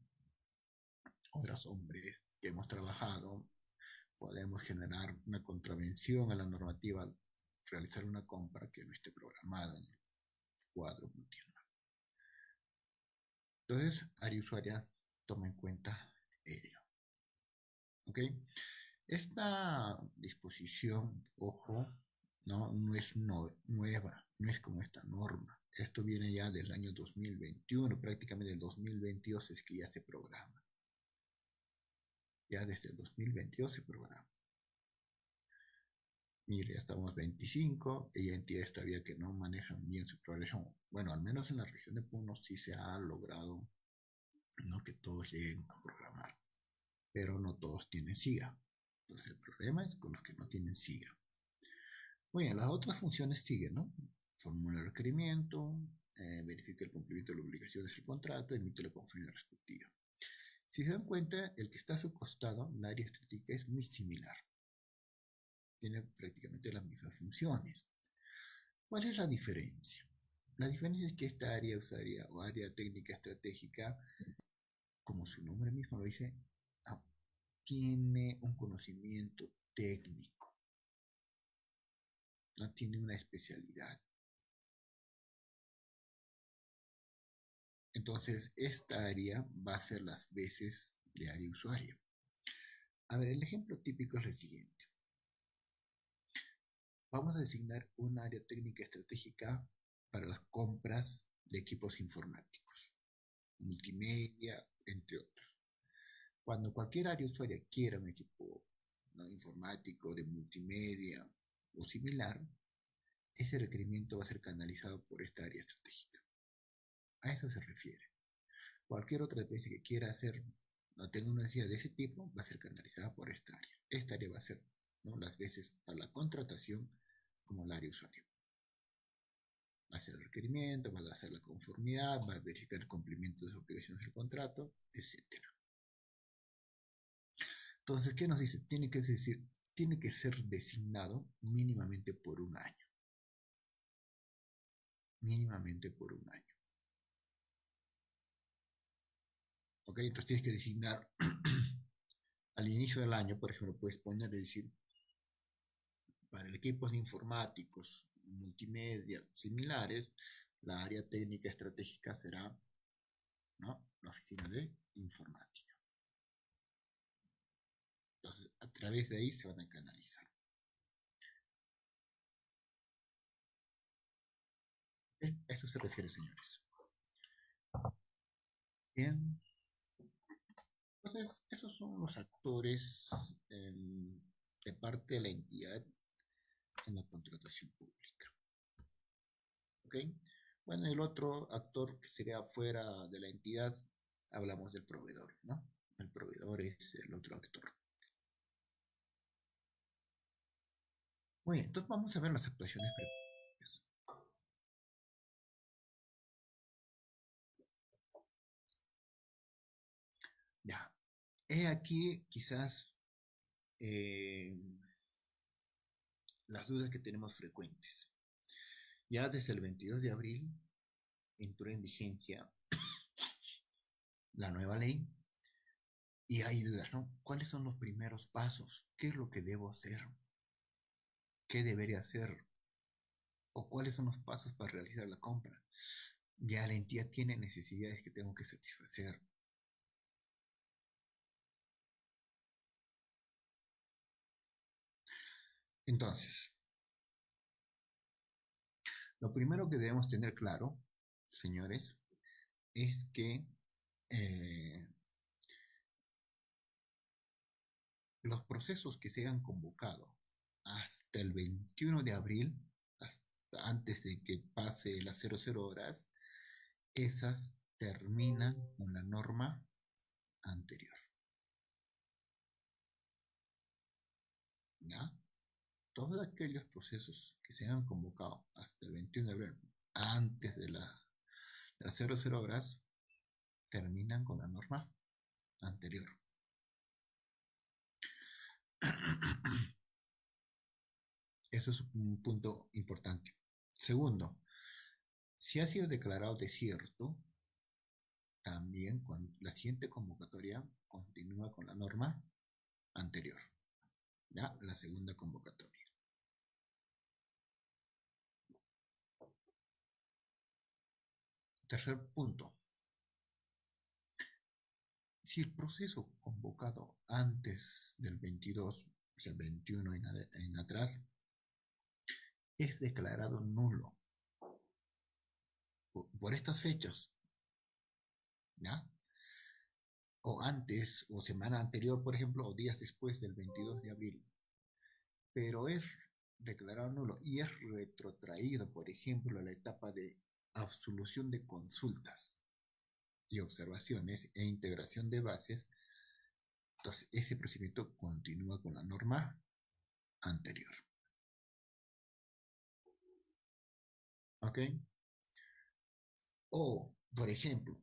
horas hombres, que hemos trabajado, podemos generar una contravención a la normativa, realizar una compra que no esté programada en el cuadro multianual. Entonces, área usuaria toma en cuenta ello. ¿Ok? Esta disposición, ojo, no es nueva, no es como esta norma. Esto viene ya del año 2021, prácticamente del 2022 es que ya se programa. Ya desde el 2022 se programa. Mire, ya estamos 25, hay entidades todavía que no manejan bien su programación. Bueno, al menos en la región de Puno sí se ha logrado, no que todos lleguen a programar, pero no todos tienen SIGA. Entonces el problema es con los que no tienen SIGA. Bueno, las otras funciones siguen, ¿no? Formula el requerimiento, verifica el cumplimiento de las obligaciones del contrato, emite la conferencia respectiva. Si se dan cuenta, el que está a su costado, la área estratégica, es muy similar. Tiene prácticamente las mismas funciones. ¿Cuál es la diferencia? La diferencia es que esta área usuaria o área técnica estratégica, como su nombre mismo lo dice, tiene un conocimiento técnico, no tiene una especialidad. Entonces, esta área va a ser las veces de área usuaria. A ver, el ejemplo típico es el siguiente. Vamos a designar un área técnica estratégica para las compras de equipos informáticos, multimedia, entre otros. Cuando cualquier área usuaria quiera un equipo informático, de multimedia o similar, ese requerimiento va a ser canalizado por esta área estratégica. A eso se refiere. Cualquier otra empresa que quiera hacer, no tenga una necesidad de ese tipo, va a ser canalizada por esta área. Esta área va a ser, ¿no?, las veces para la contratación como el área usuario. Va a hacer el requerimiento, va a hacer la conformidad, va a verificar el cumplimiento de las obligaciones del contrato, etc. Entonces, ¿qué nos dice? Tiene que ser designado mínimamente por un año. Mínimamente por un año. ¿Ok? Entonces tienes que designar al inicio del año, por ejemplo, puedes poner y decir, para el equipos informáticos, multimedia, similares, la área técnica estratégica será, ¿no?, la oficina de informática. Entonces, a través de ahí se van a canalizar. A eso se refiere, señores. Bien. Entonces, esos son los actores de parte de la entidad en la contratación pública. ¿Ok? Bueno, el otro actor que sería fuera de la entidad, hablamos del proveedor, ¿no? El proveedor es el otro actor. Muy bien, entonces vamos a ver las actuaciones previas. Ya, he aquí quizás las dudas que tenemos frecuentes. Ya desde el 22 de abril entró en vigencia la nueva ley y hay dudas, ¿no? ¿Cuáles son los primeros pasos? ¿Qué es lo que debo hacer? ¿Qué debería hacer? ¿O cuáles son los pasos para realizar la compra? Ya la entidad tiene necesidades que tengo que satisfacer. Entonces, lo primero que debemos tener claro, señores, es que los procesos que se han convocado hasta el 21 de abril, hasta antes de que pase las 00 horas, esas terminan con la norma anterior. ¿Ya? Todos aquellos procesos que se han convocado hasta el 21 de abril, antes de las 00 horas, terminan con la norma anterior. Eso es un punto importante. Segundo, si ha sido declarado desierto, también la siguiente convocatoria continúa con la norma anterior, ¿ya? La segunda convocatoria. Tercer punto. Si el proceso convocado antes del 22, o sea, el 21 en atrás, es declarado nulo por estas fechas, ¿ya? O antes, o semana anterior, por ejemplo, o días después del 22 de abril, pero es declarado nulo y es retrotraído, por ejemplo, a la etapa de absolución de consultas y observaciones e integración de bases, entonces ese procedimiento continúa con la norma anterior. ¿Ok? O, por ejemplo,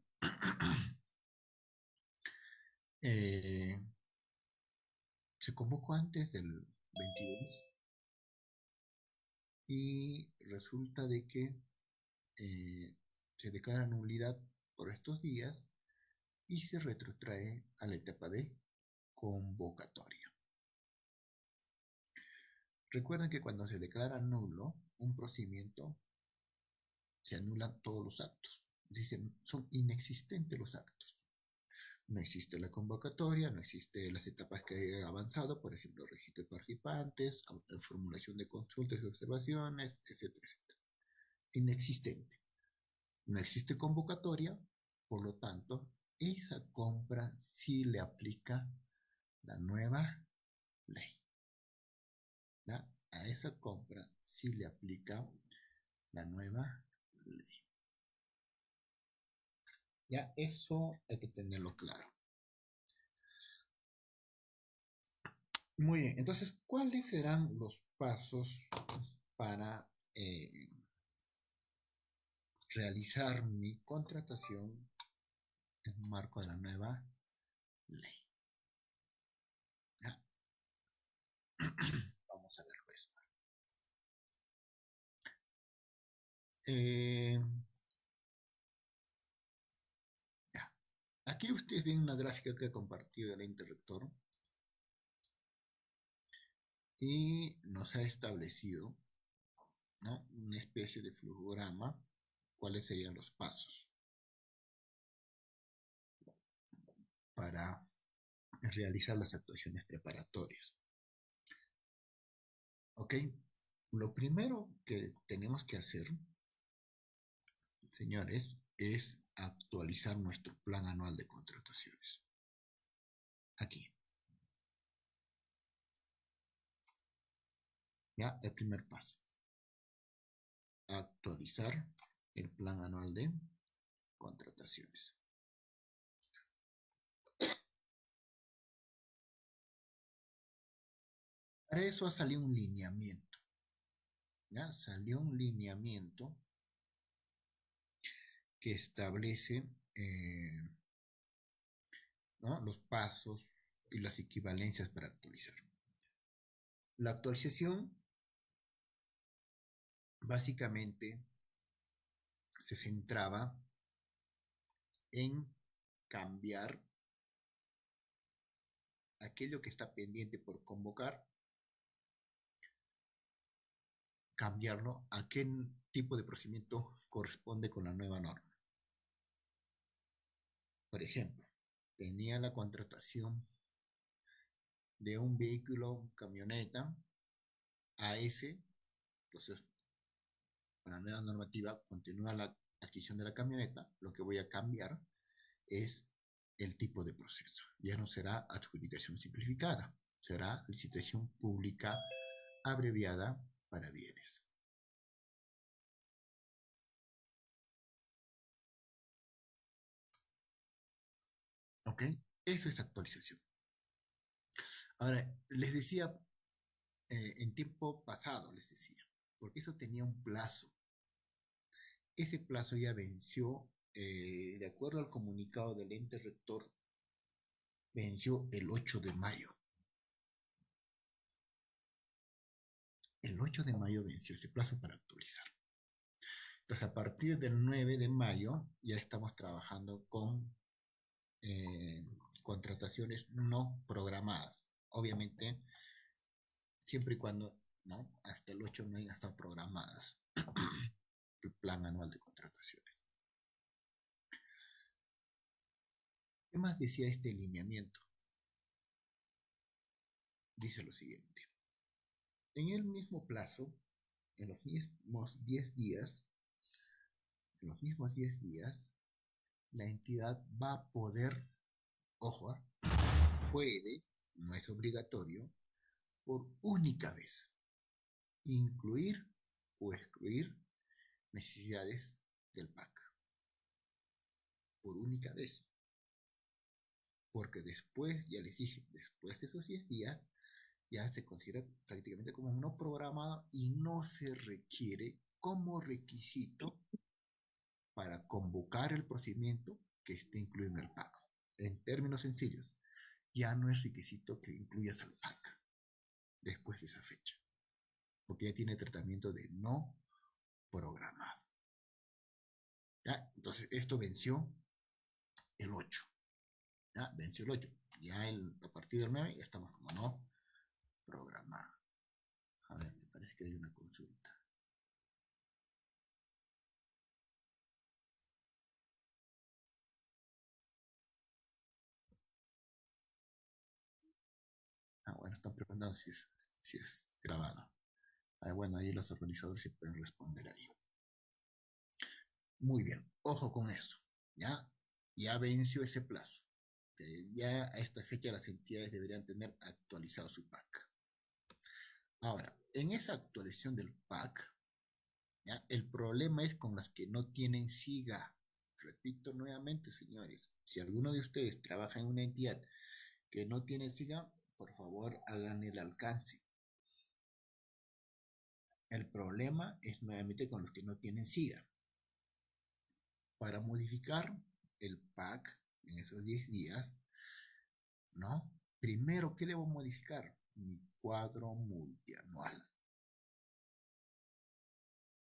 se convocó antes del 22 y resulta de que se declara nulidad por estos días y se retrotrae a la etapa de convocatoria. Recuerden que cuando se declara nulo un procedimiento, se anulan todos los actos. Dicen, son inexistentes los actos. No existe la convocatoria, no existe las etapas que he avanzado, por ejemplo, registro de participantes, formulación de consultas y observaciones, etcétera, etcétera. Inexistente. No existe convocatoria, por lo tanto, esa compra sí le aplica la nueva ley. ¿Ya? A esa compra sí le aplica la nueva ley. Ya, eso hay que tenerlo claro. Muy bien, entonces, ¿cuáles serán los pasos para realizar mi contratación en un marco de la nueva ley? ¿Ya? Vamos a verlo esto. Ya. Aquí ustedes ven una gráfica que he compartido el interrector y nos ha establecido, ¿no?, una especie de flujograma. ¿Cuáles serían los pasos para realizar las actuaciones preparatorias? ¿Ok? Lo primero que tenemos que hacer, señores, es actualizar nuestro plan anual de contrataciones. Aquí. Ya, el primer paso. Actualizar el plan anual de contrataciones. Para eso ha salido un lineamiento. ¿Ya? Salió un lineamiento que establece ¿no?, los pasos y las equivalencias para actualizar. La actualización básicamente se centraba en cambiar aquello que está pendiente por convocar, cambiarlo a qué tipo de procedimiento corresponde con la nueva norma. Por ejemplo, tenía la contratación de un vehículo, camioneta, AS, entonces con la nueva normativa continúa la adquisición de la camioneta, lo que voy a cambiar es el tipo de proceso. Ya no será adjudicación simplificada, será licitación pública abreviada para bienes. ¿Ok? Eso es actualización. Ahora, les decía, en tiempo pasado les decía, porque eso tenía un plazo. Ese plazo ya venció, de acuerdo al comunicado del ente rector, venció el 8 de mayo. El 8 de mayo venció ese plazo para actualizar. Entonces, a partir del 9 de mayo ya estamos trabajando con contrataciones no programadas. Obviamente, siempre y cuando, ¿no?, hasta el 8 no hayan estado programadas el plan anual de contrataciones. ¿Qué más decía este lineamiento? Dice lo siguiente. En el mismo plazo, en los mismos 10 días, la entidad va a poder, ojo, puede, no es obligatorio, por única vez, incluir o excluir necesidades del PAC. Por única vez. Porque después, ya les dije, después de esos 10 días, ya se considera prácticamente como no programado y no se requiere como requisito para convocar el procedimiento que esté incluido en el PAC. En términos sencillos, ya no es requisito que incluyas al PAC después de esa fecha, porque ya tiene tratamiento de no programado. ¿Ya? Entonces, esto venció el 8. ¿Ya? Venció el 8. Ya a partir del 9 ya estamos como no programado. A ver, me parece que hay una consulta. Bueno, están preguntando si es grabado. Bueno, ahí los organizadores se pueden responder ahí. Muy bien, ojo con eso. Ya venció ese plazo. Ya a esta fecha las entidades deberían tener actualizado su PAC. Ahora, en esa actualización del PAC, ¿ya?, el problema es con las que no tienen SIGA. Repito nuevamente, señores, si alguno de ustedes trabaja en una entidad que no tiene SIGA, por favor hagan el alcance. El problema es nuevamente con los que no tienen SIGA. Para modificar el PAC en esos 10 días, ¿no? Primero, ¿qué debo modificar? Mi cuadro multianual.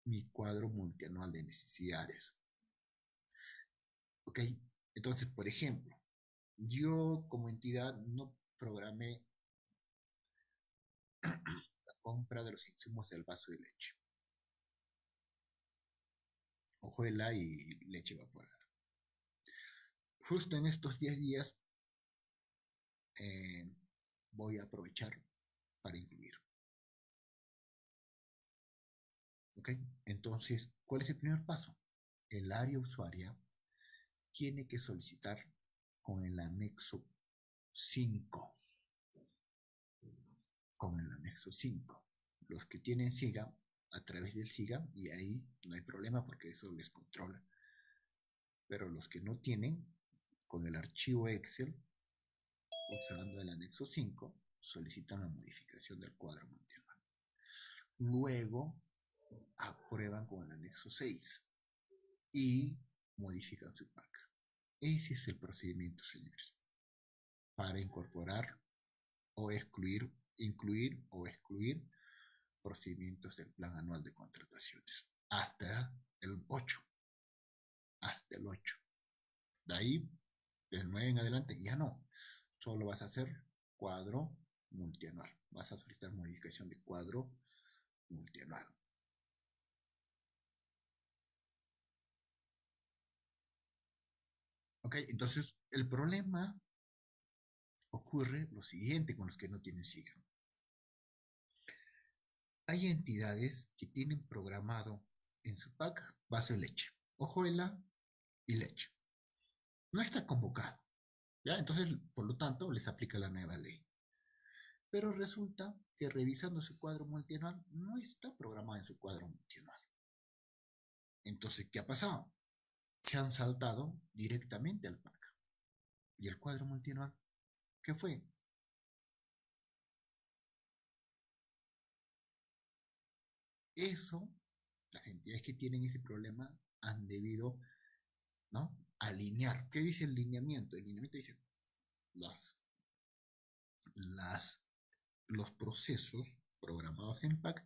Mi cuadro multianual de necesidades. ¿Ok? Entonces, por ejemplo, yo como entidad no programé la compra de los insumos del vaso de leche, hojuela y leche evaporada. Justo en estos 10 días voy a aprovechar para incluir. ¿Ok? Entonces, ¿cuál es el primer paso? El área usuaria tiene que solicitar con el anexo 5. Con el anexo 5. Los que tienen SIGA, a través del SIGA, y ahí no hay problema porque eso les controla. Pero los que no tienen, con el archivo Excel, usando el anexo 5, solicitan la modificación del cuadro multianual. Luego, aprueban con el anexo 6 y modifican su PAC. Ese es el procedimiento, señores, para incorporar o excluir, incluir o excluir procedimientos del plan anual de contrataciones. Hasta el 8. Hasta el 8. De ahí, del 9 en adelante, ya no. Solo vas a hacer cuadro multianual. Vas a solicitar modificación de cuadro multianual. Ok, entonces el problema ocurre lo siguiente con los que no tienen SIGA. Hay entidades que tienen programado en su PAC vaso de leche, hojuela y leche. No está convocado, ¿ya? Entonces, por lo tanto, les aplica la nueva ley. Pero resulta que revisando su cuadro multianual, no está programado en su cuadro multianual. Entonces, ¿qué ha pasado? Se han saltado directamente al PAC. ¿Y el cuadro multianual? ¿Qué fue? Eso, las entidades que tienen ese problema han debido, ¿no?, alinear. ¿Qué dice el lineamiento? El lineamiento dice los procesos programados en PAC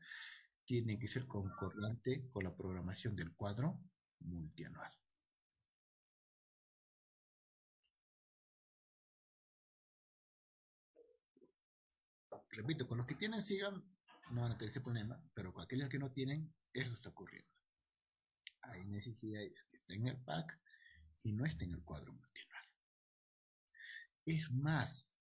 tiene que ser concordante con la programación del cuadro multianual. Repito, con los que tienen sigan, no van a tener ese problema, pero con aquellos que no tienen, eso está ocurriendo. Hay necesidades que estén en el pack y no estén en el cuadro multianual. Es más,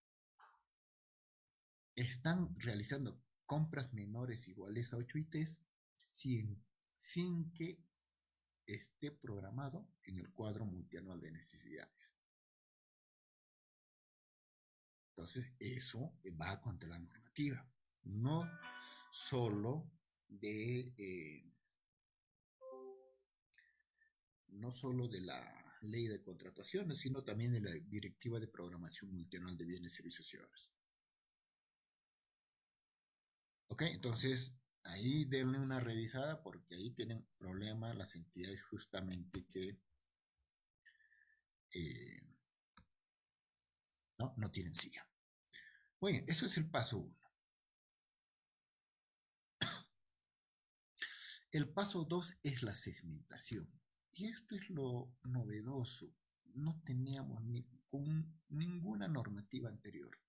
están realizando compras menores iguales a 8 ITs sin que esté programado en el cuadro multianual de necesidades. Entonces, eso va contra la normativa. No solo no solo de la ley de contrataciones, sino también de la Directiva de Programación Multianual de Bienes, Servicios y Obras. Ok, entonces ahí denle una revisada porque ahí tienen problemas las entidades justamente que no tienen silla. Oye, eso es el paso 1. El paso 2 es la segmentación. Y esto es lo novedoso. No teníamos ninguna normativa anterior.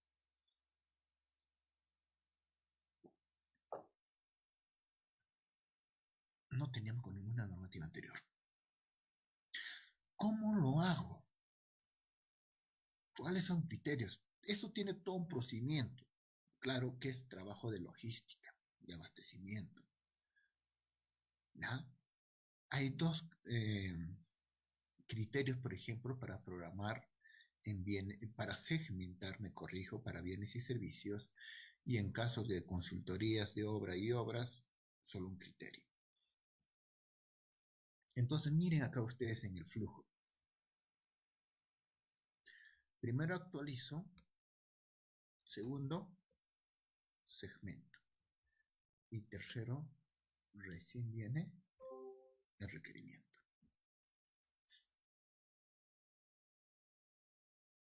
No teníamos con ninguna normativa anterior. ¿Cómo lo hago? ¿Cuáles son criterios? Eso tiene todo un procedimiento. Claro que es trabajo de logística, de abastecimiento. ¿Ya? Hay dos criterios, por ejemplo, para programar para segmentar, me corrijo, para bienes y servicios, y en casos de consultorías de obra y obras, solo un criterio. Entonces, miren acá ustedes en el flujo. Primero actualizo, segundo, segmento, y tercero, recién viene el requerimiento.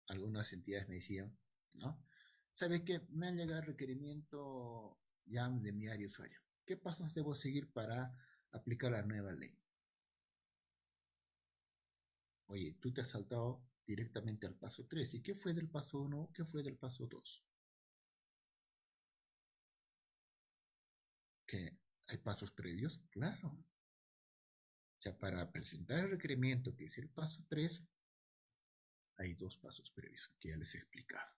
Algunas entidades me decían, ¿no? ¿Sabes qué? Me han llegado el requerimiento ya de mi área usuario. ¿Qué pasos debo seguir para aplicar la nueva ley? Oye, tú te has saltado directamente al paso 3. ¿Y qué fue del paso 1? ¿Qué fue del paso 2? ¿Que hay pasos previos? Claro. O sea, para presentar el requerimiento, que es el paso 3, hay 2 pasos previos que ya les he explicado.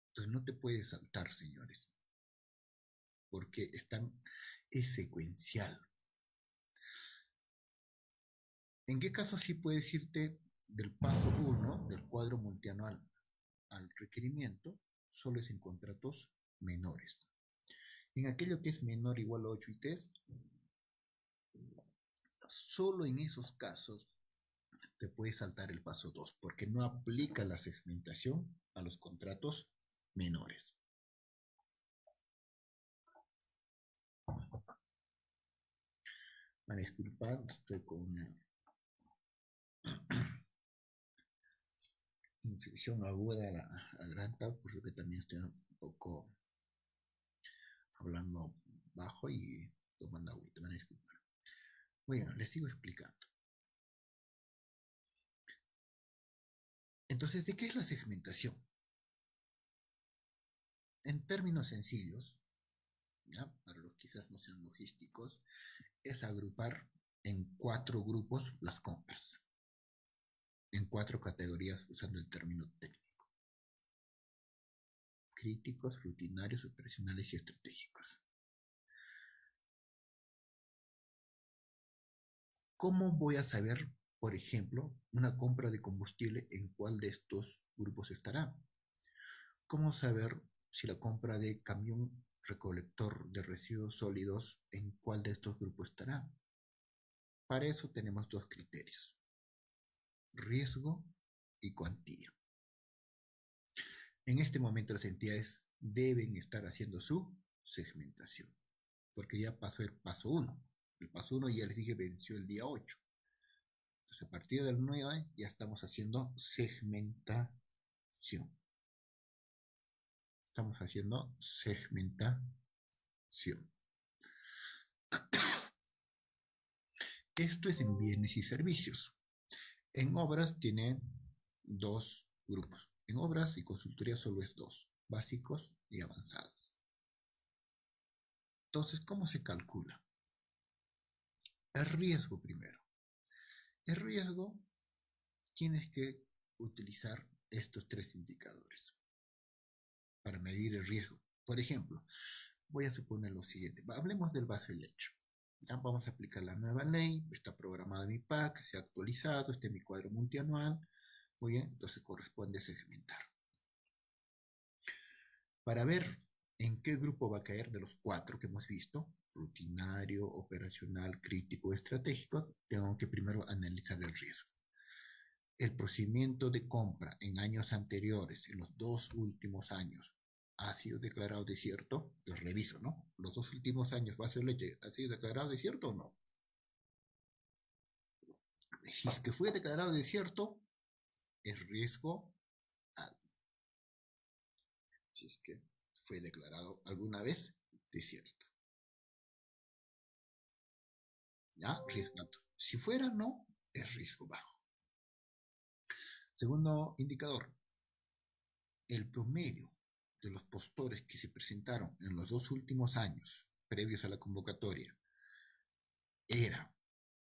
Entonces no te puedes saltar, señores, porque es secuencial. ¿En qué caso sí puedes irte del paso 1 del cuadro multianual al requerimiento? Solo es en contratos menores. En aquello que es menor o igual a 8 ITs, solo en esos casos te puedes saltar el paso 2, porque no aplica la segmentación a los contratos menores. Para disculpar, estoy con una infección aguda a la garganta, por lo que también estoy un poco hablando bajo y tomando agüita. Van a disculpar. Bueno, les sigo explicando. Entonces, ¿de qué es la segmentación? En términos sencillos, ¿ya? Para los que quizás no sean logísticos, es agrupar en 4 grupos las compras, en 4 categorías usando el término técnico: críticos, rutinarios, operacionales y estratégicos. ¿Cómo voy a saber, por ejemplo, una compra de combustible en cuál de estos grupos estará? ¿Cómo saber si la compra de camión recolector de residuos sólidos en cuál de estos grupos estará? Para eso tenemos 2 criterios: riesgo y cuantía. En este momento las entidades deben estar haciendo su segmentación, porque ya pasó el paso 1. El paso 1 ya les dije venció el día 8. Entonces a partir del 9 ya estamos haciendo segmentación. Estamos haciendo segmentación. segmentación. Esto es en bienes y servicios. En obras tiene dos grupos. En obras y consultoría solo es dos, básicos y avanzados. Entonces, ¿cómo se calcula? El riesgo primero. El riesgo tienes que utilizar estos tres indicadores para medir el riesgo. Por ejemplo, voy a suponer lo siguiente. Hablemos del vaso de leche. Ya vamos a aplicar la nueva ley. Está programado mi PAC, se ha actualizado. Este es mi cuadro multianual. Muy bien, entonces corresponde segmentar. Para ver en qué grupo va a caer de los cuatro que hemos visto, rutinario, operacional, crítico, estratégico, tengo que primero analizar el riesgo. El procedimiento de compra en años anteriores, en los 2 últimos años, ha sido declarado desierto. Yo reviso, ¿no? Los 2 últimos años, vaso de leche, ¿ha sido declarado desierto o no? Si es que fue declarado desierto, es riesgo alto. Si es que fue declarado alguna vez desierto. ¿Ya? Riesgo alto. Si fuera no, es riesgo bajo. Segundo indicador, el promedio de los postores que se presentaron en los 2 últimos años previos a la convocatoria era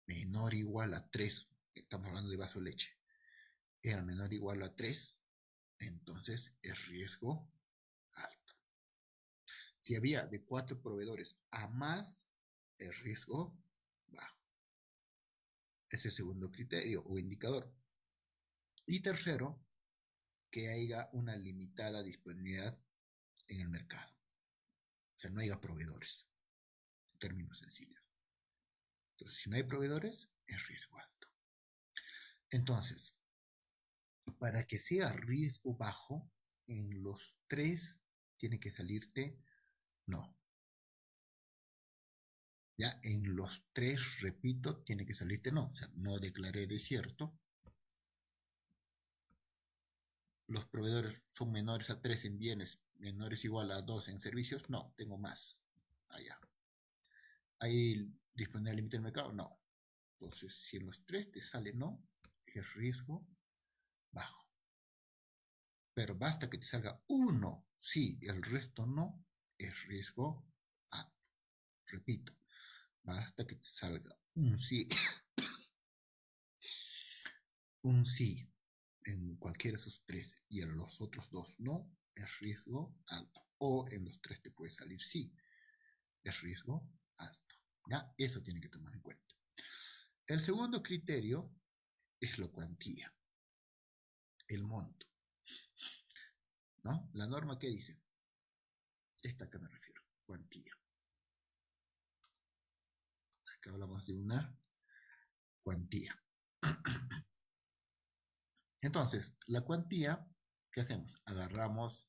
menor o igual a 3, estamos hablando de vaso de leche, era menor o igual a 3, entonces es riesgo alto. Si había de 4 proveedores a más, es riesgo bajo. Ese es el segundo criterio o indicador. Y tercero, que haya una limitada disponibilidad en el mercado. O sea, no haya proveedores, en términos sencillos. Entonces, si no hay proveedores, es riesgo alto. Entonces, para que sea riesgo bajo, en los 3 tiene que salirte no. Ya en los 3, repito, tiene que salirte no. O sea, no declaré desierto. Los proveedores son menores a 3 en bienes, menores igual a 2 en servicios. No, tengo más. Allá. ¿Hay disponibilidad límite en el mercado? No. Entonces, si en los 3 te sale no, es riesgo bajo. Pero basta que te salga uno sí y el resto no, es riesgo alto. Repito, basta que te salga un sí, un sí en cualquiera de esos 3 y en los otros 2 no, es riesgo alto. O en los 3 te puede salir sí, es riesgo alto. ¿Ya? Eso tiene que tomar en cuenta. El segundo criterio es la cuantía, el monto. ¿No? La norma, ¿qué dice? Esta acá me refiero, cuantía. Acá hablamos de una cuantía. Entonces, la cuantía, ¿qué hacemos? Agarramos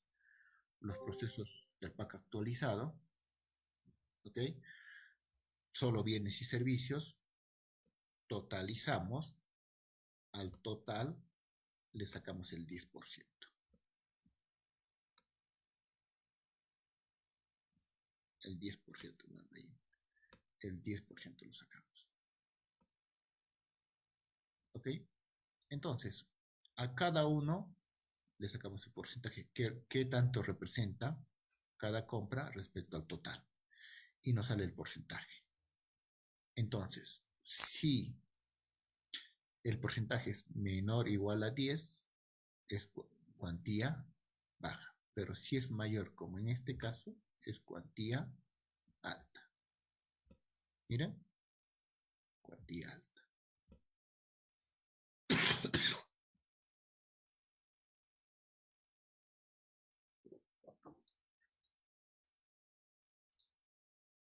los procesos del PAC actualizado, ¿ok? Solo bienes y servicios, totalizamos, al total le sacamos el 10%. El 10%, bueno, ahí, el 10% lo sacamos. ¿Ok? Entonces, a cada uno le sacamos su porcentaje. ¿Qué tanto representa cada compra respecto al total? Y nos sale el porcentaje. Entonces, si el porcentaje es menor o igual a 10, es cuantía baja. Pero si es mayor, como en este caso, es cuantía alta. Miren, cuantía alta.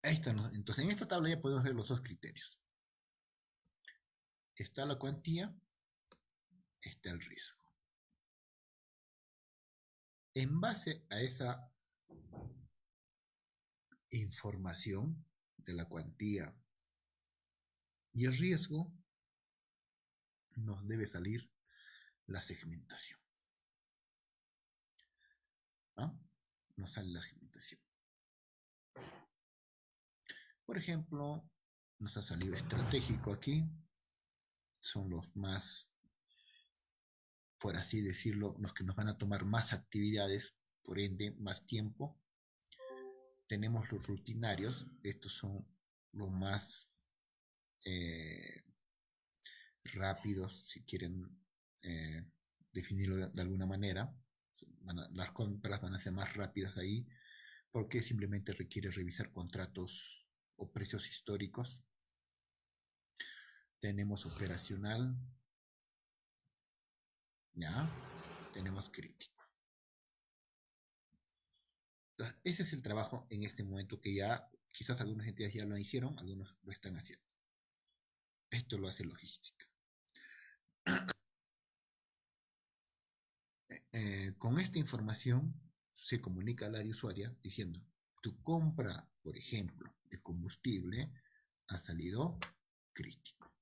Ahí está. Entonces, en esta tabla ya podemos ver los dos criterios. Está la cuantía, está el riesgo. En base a esa información de la cuantía y el riesgo, nos debe salir la segmentación. ¿No? Nos sale la segmentación. Por ejemplo, nos ha salido estratégico aquí. Son los más, por así decirlo, los que nos van a tomar más actividades, por ende, más tiempo. Tenemos los rutinarios. Estos son los más rápidos, si quieren definirlo de alguna manera. Las compras van a ser más rápidas ahí porque simplemente requiere revisar contratos o precios históricos. Tenemos operacional, ya, tenemos crítico. Entonces, ese es el trabajo en este momento que ya, quizás algunas entidades ya lo hicieron, algunos lo están haciendo. Esto lo hace logística. Con esta información se comunica al área usuaria diciendo, tu compra, por ejemplo, de combustible ha salido crítico.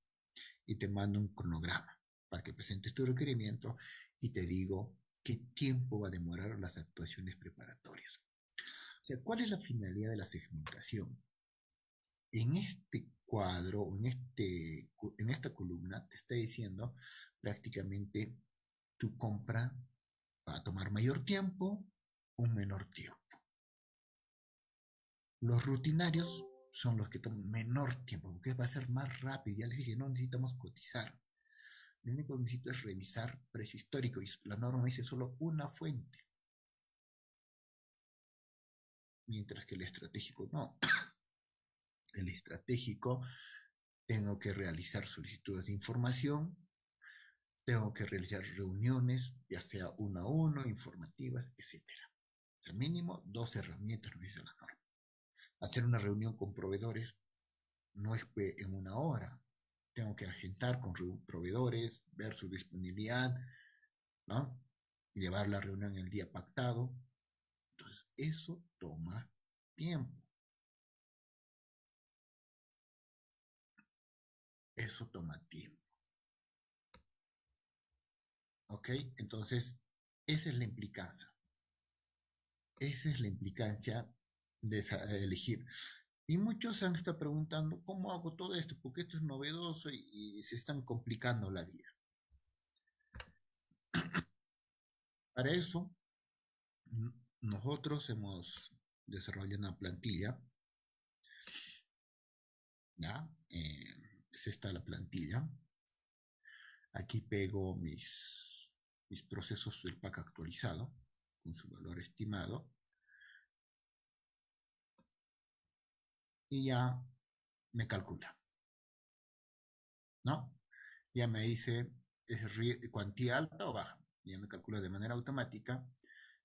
Y te mando un cronograma para que presentes tu requerimiento y te digo qué tiempo va a demorar las actuaciones preparatorias. O sea, ¿cuál es la finalidad de la segmentación? En este cuadro, en esta columna, te está diciendo prácticamente tu compra va a tomar mayor tiempo, un menor tiempo. Los rutinarios son los que toman menor tiempo, porque va a ser más rápido. Ya les dije, no necesitamos cotizar. Lo único que necesito es revisar precio histórico y la norma dice solo una fuente. Mientras que el estratégico no. El estratégico tengo que realizar solicitudes de información, tengo que realizar reuniones, ya sea uno a uno, informativas, etc. O sea, mínimo 2 herramientas, nos dice la norma. Hacer una reunión con proveedores no es en una hora. Tengo que agendar con proveedores, ver su disponibilidad, ¿no? Y llevar la reunión el día pactado. Entonces, eso toma tiempo. Eso toma tiempo. ¿Ok? Entonces, esa es la implicancia. Esa es la implicancia de elegir. Y muchos se han estado preguntando, ¿cómo hago todo esto? Porque esto es novedoso y se están complicando la vida. Para eso, nosotros hemos desarrollado una plantilla, ¿ya? Es esta la plantilla. Aquí pego mis procesos del pack actualizado con su valor estimado. Y ya me calcula, ¿no? Ya me dice, ¿es cuantía alta o baja? Ya me calcula de manera automática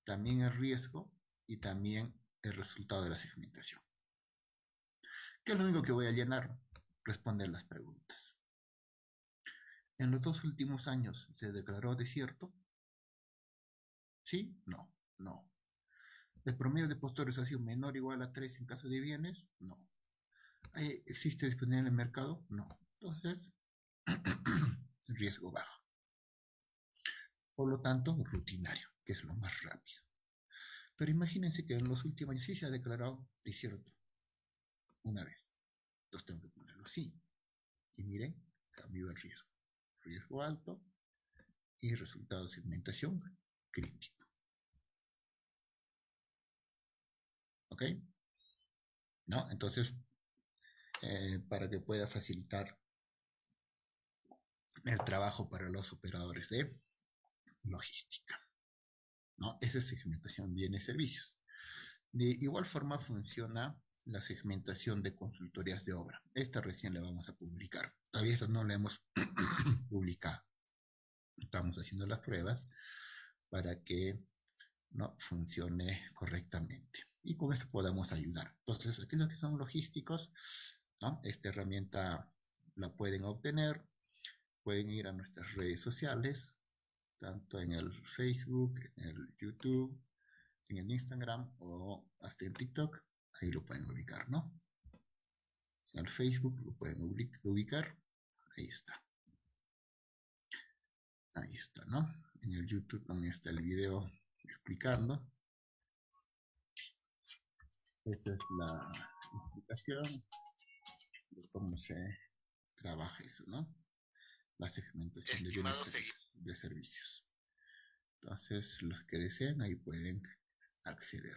también el riesgo y también el resultado de la segmentación. ¿Qué es lo único que voy a llenar? Responder las preguntas. ¿En los 2 últimos años se declaró desierto? ¿Sí? No. No. ¿El promedio de postores ha sido menor o igual a 3 en caso de bienes? No. ¿Existe disponibilidad en el mercado? No. Entonces, riesgo bajo. Por lo tanto, rutinario, que es lo más rápido. Pero imagínense que en los últimos años sí se ha declarado desierto. Una vez. Entonces tengo que ponerlo sí. Y miren, cambio el riesgo. Riesgo alto y resultado de segmentación crítico. ¿Ok? ¿No? Entonces, para que pueda facilitar el trabajo para los operadores de logística. ¿No? Esa es segmentación bienes y servicios. De igual forma funciona la segmentación de consultorías de obra. Esta recién la vamos a publicar. Todavía esta no la hemos publicado. Estamos haciendo las pruebas para que no funcione correctamente y con eso podamos ayudar. Entonces, aquellos que son logísticos, ¿no? Esta herramienta la pueden obtener, pueden ir a nuestras redes sociales, tanto en el Facebook, en el YouTube, en el Instagram o hasta en TikTok, ahí lo pueden ubicar, ¿no? En el Facebook lo pueden ubicar, ahí está. Ahí está, ¿no? En el YouTube también está el video explicando. Esa es la explicación. de cómo se trabaja eso, ¿no? La segmentación de bienes de servicios. Entonces, los que deseen ahí pueden acceder.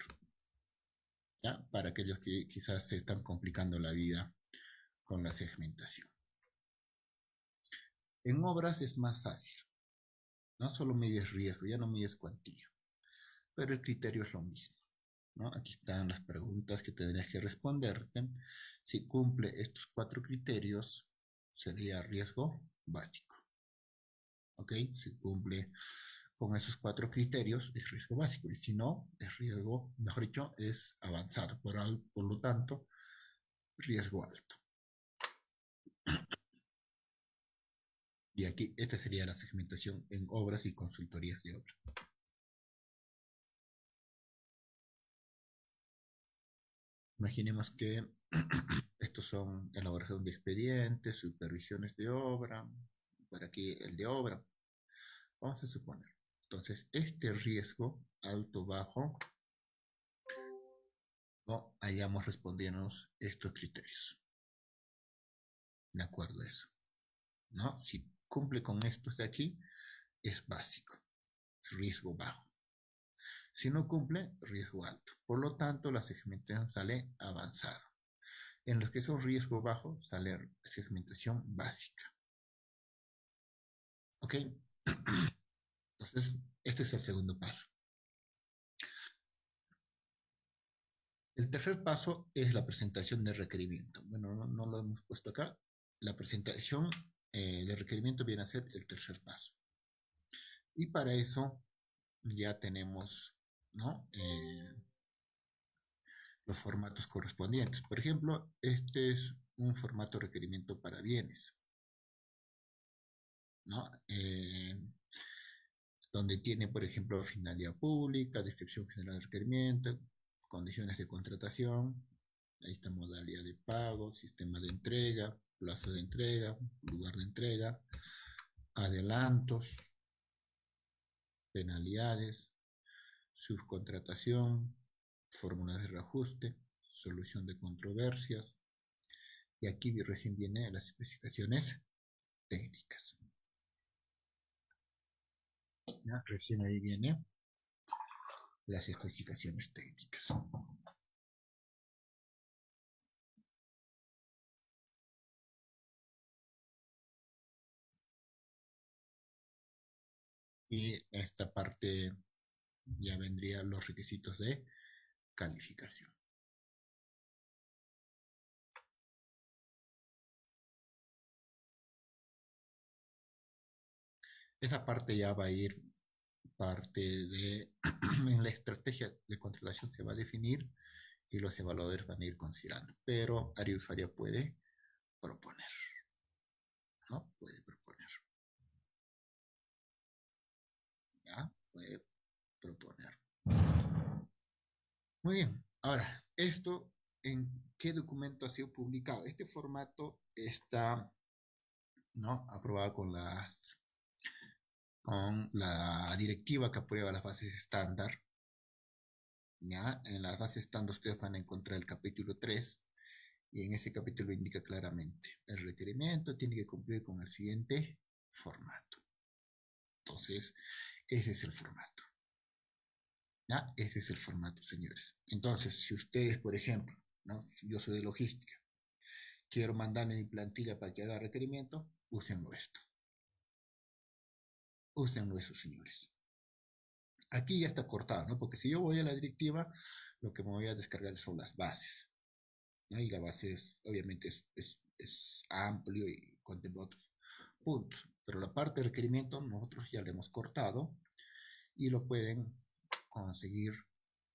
¿Ya? Para aquellos que quizás se están complicando la vida con la segmentación. En obras es más fácil. No solo mides riesgo, ya no mides cuantía. Pero el criterio es lo mismo, ¿no? Aquí están las preguntas que tendrías que responderte. Si cumple estos 4 criterios, sería riesgo básico. ¿Ok? Si cumple con esos 4 criterios, es riesgo básico. Y si no, es riesgo, mejor dicho, es avanzado. Por lo tanto, riesgo alto. Y aquí, esta sería la segmentación en obras y consultorías de obra. Imaginemos que estos son elaboración de expedientes, supervisiones de obra, por aquí el de obra. Vamos a suponer. Entonces, este riesgo alto, bajo, no hayamos respondidos estos criterios. De acuerdo a eso. ¿No? Si cumple con estos de aquí, es básico. Riesgo bajo. Si no cumple, riesgo alto. Por lo tanto, la segmentación sale avanzada. En los que son riesgo bajo, sale segmentación básica. ¿Ok? Entonces, este es el segundo paso. El tercer paso es la presentación de requerimiento. Bueno, no lo hemos puesto acá. La presentación de requerimiento viene a ser el tercer paso. Y para eso ya tenemos, ¿no? Los formatos correspondientes. Por ejemplo, este es un formato de requerimiento para bienes, ¿no? Donde tiene, por ejemplo, finalidad pública, descripción general de requerimiento, condiciones de contratación, ahí está modalidad de pago, sistema de entrega, plazo de entrega, lugar de entrega, adelantos, penalidades, subcontratación, fórmulas de reajuste, solución de controversias, y aquí recién vienen las especificaciones técnicas. ¿Ya? Recién ahí vienen las especificaciones técnicas. Y esta parte ya vendrían los requisitos de calificación. Esa parte ya va a ir parte de en la estrategia de contratación se va a definir y los evaluadores van a ir considerando. Pero área usuaria puede proponer, ¿no? Puede proponer. ¿Ya? Puede proponer. Muy bien. Ahora, esto, ¿en qué documento ha sido publicado? Este formato está, ¿no? Aprobado con la directiva que aprueba las bases estándar. ¿Ya? En las bases estándar ustedes van a encontrar el capítulo 3 y en ese capítulo indica claramente el requerimiento tiene que cumplir con el siguiente formato. Entonces, ese es el formato. ¿Ya? Ese es el formato, señores. Entonces, si ustedes, por ejemplo, ¿no? Yo soy de logística, quiero mandarle mi plantilla para que haga requerimiento, úsenlo esto. Úsenlo eso, señores. Aquí ya está cortado, ¿no? Porque si yo voy a la directiva, lo que me voy a descargar son las bases, ¿no? Y la base obviamente es amplio y contempla otros puntos. Pero la parte de requerimiento nosotros ya lo hemos cortado y lo pueden conseguir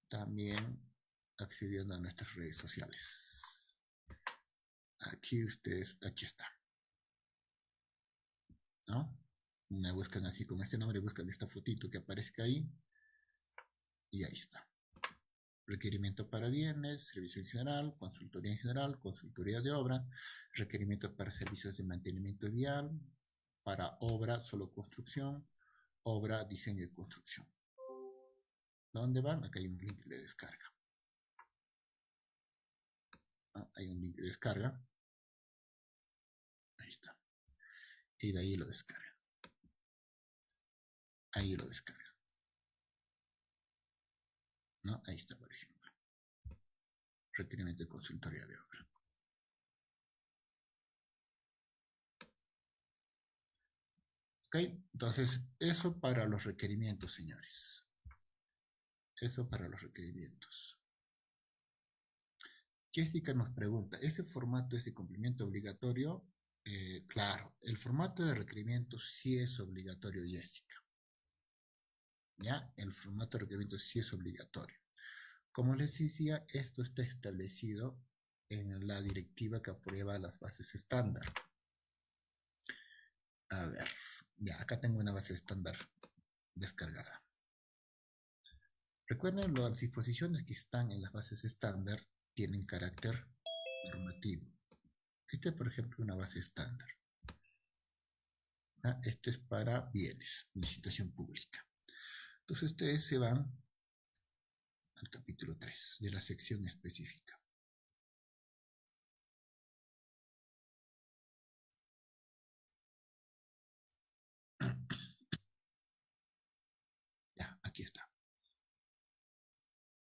también accediendo a nuestras redes sociales. Aquí está, ¿no? Me buscan así con este nombre, buscan esta fotito que aparezca ahí y ahí está. Requerimiento para bienes, servicio en general, consultoría de obra, requerimientos para servicios de mantenimiento vial, para obra, solo construcción, obra, diseño y construcción. ¿Dónde van? Acá hay un link de descarga. ¿No? Hay un link de descarga. Ahí está. Y de ahí lo descarga. Ahí lo descarga. ¿No? Ahí está, por ejemplo. Requerimiento de consultoría de obra. Ok, entonces eso para los requerimientos, señores. Eso para los requerimientos. Jessica nos pregunta, ¿ese formato es de cumplimiento obligatorio? Claro, el formato de requerimiento sí es obligatorio, Jessica. ¿Ya? El formato de requerimiento sí es obligatorio. Como les decía, esto está establecido en la directiva que aprueba las bases estándar. A ver, ya, acá tengo una base estándar descargada. Recuerden, las disposiciones que están en las bases estándar tienen carácter normativo. Esta es, por ejemplo, una base estándar. ¿Ah? Esto es para bienes, licitación pública. Entonces ustedes se van al capítulo 3 de la sección específica. Ya, aquí está.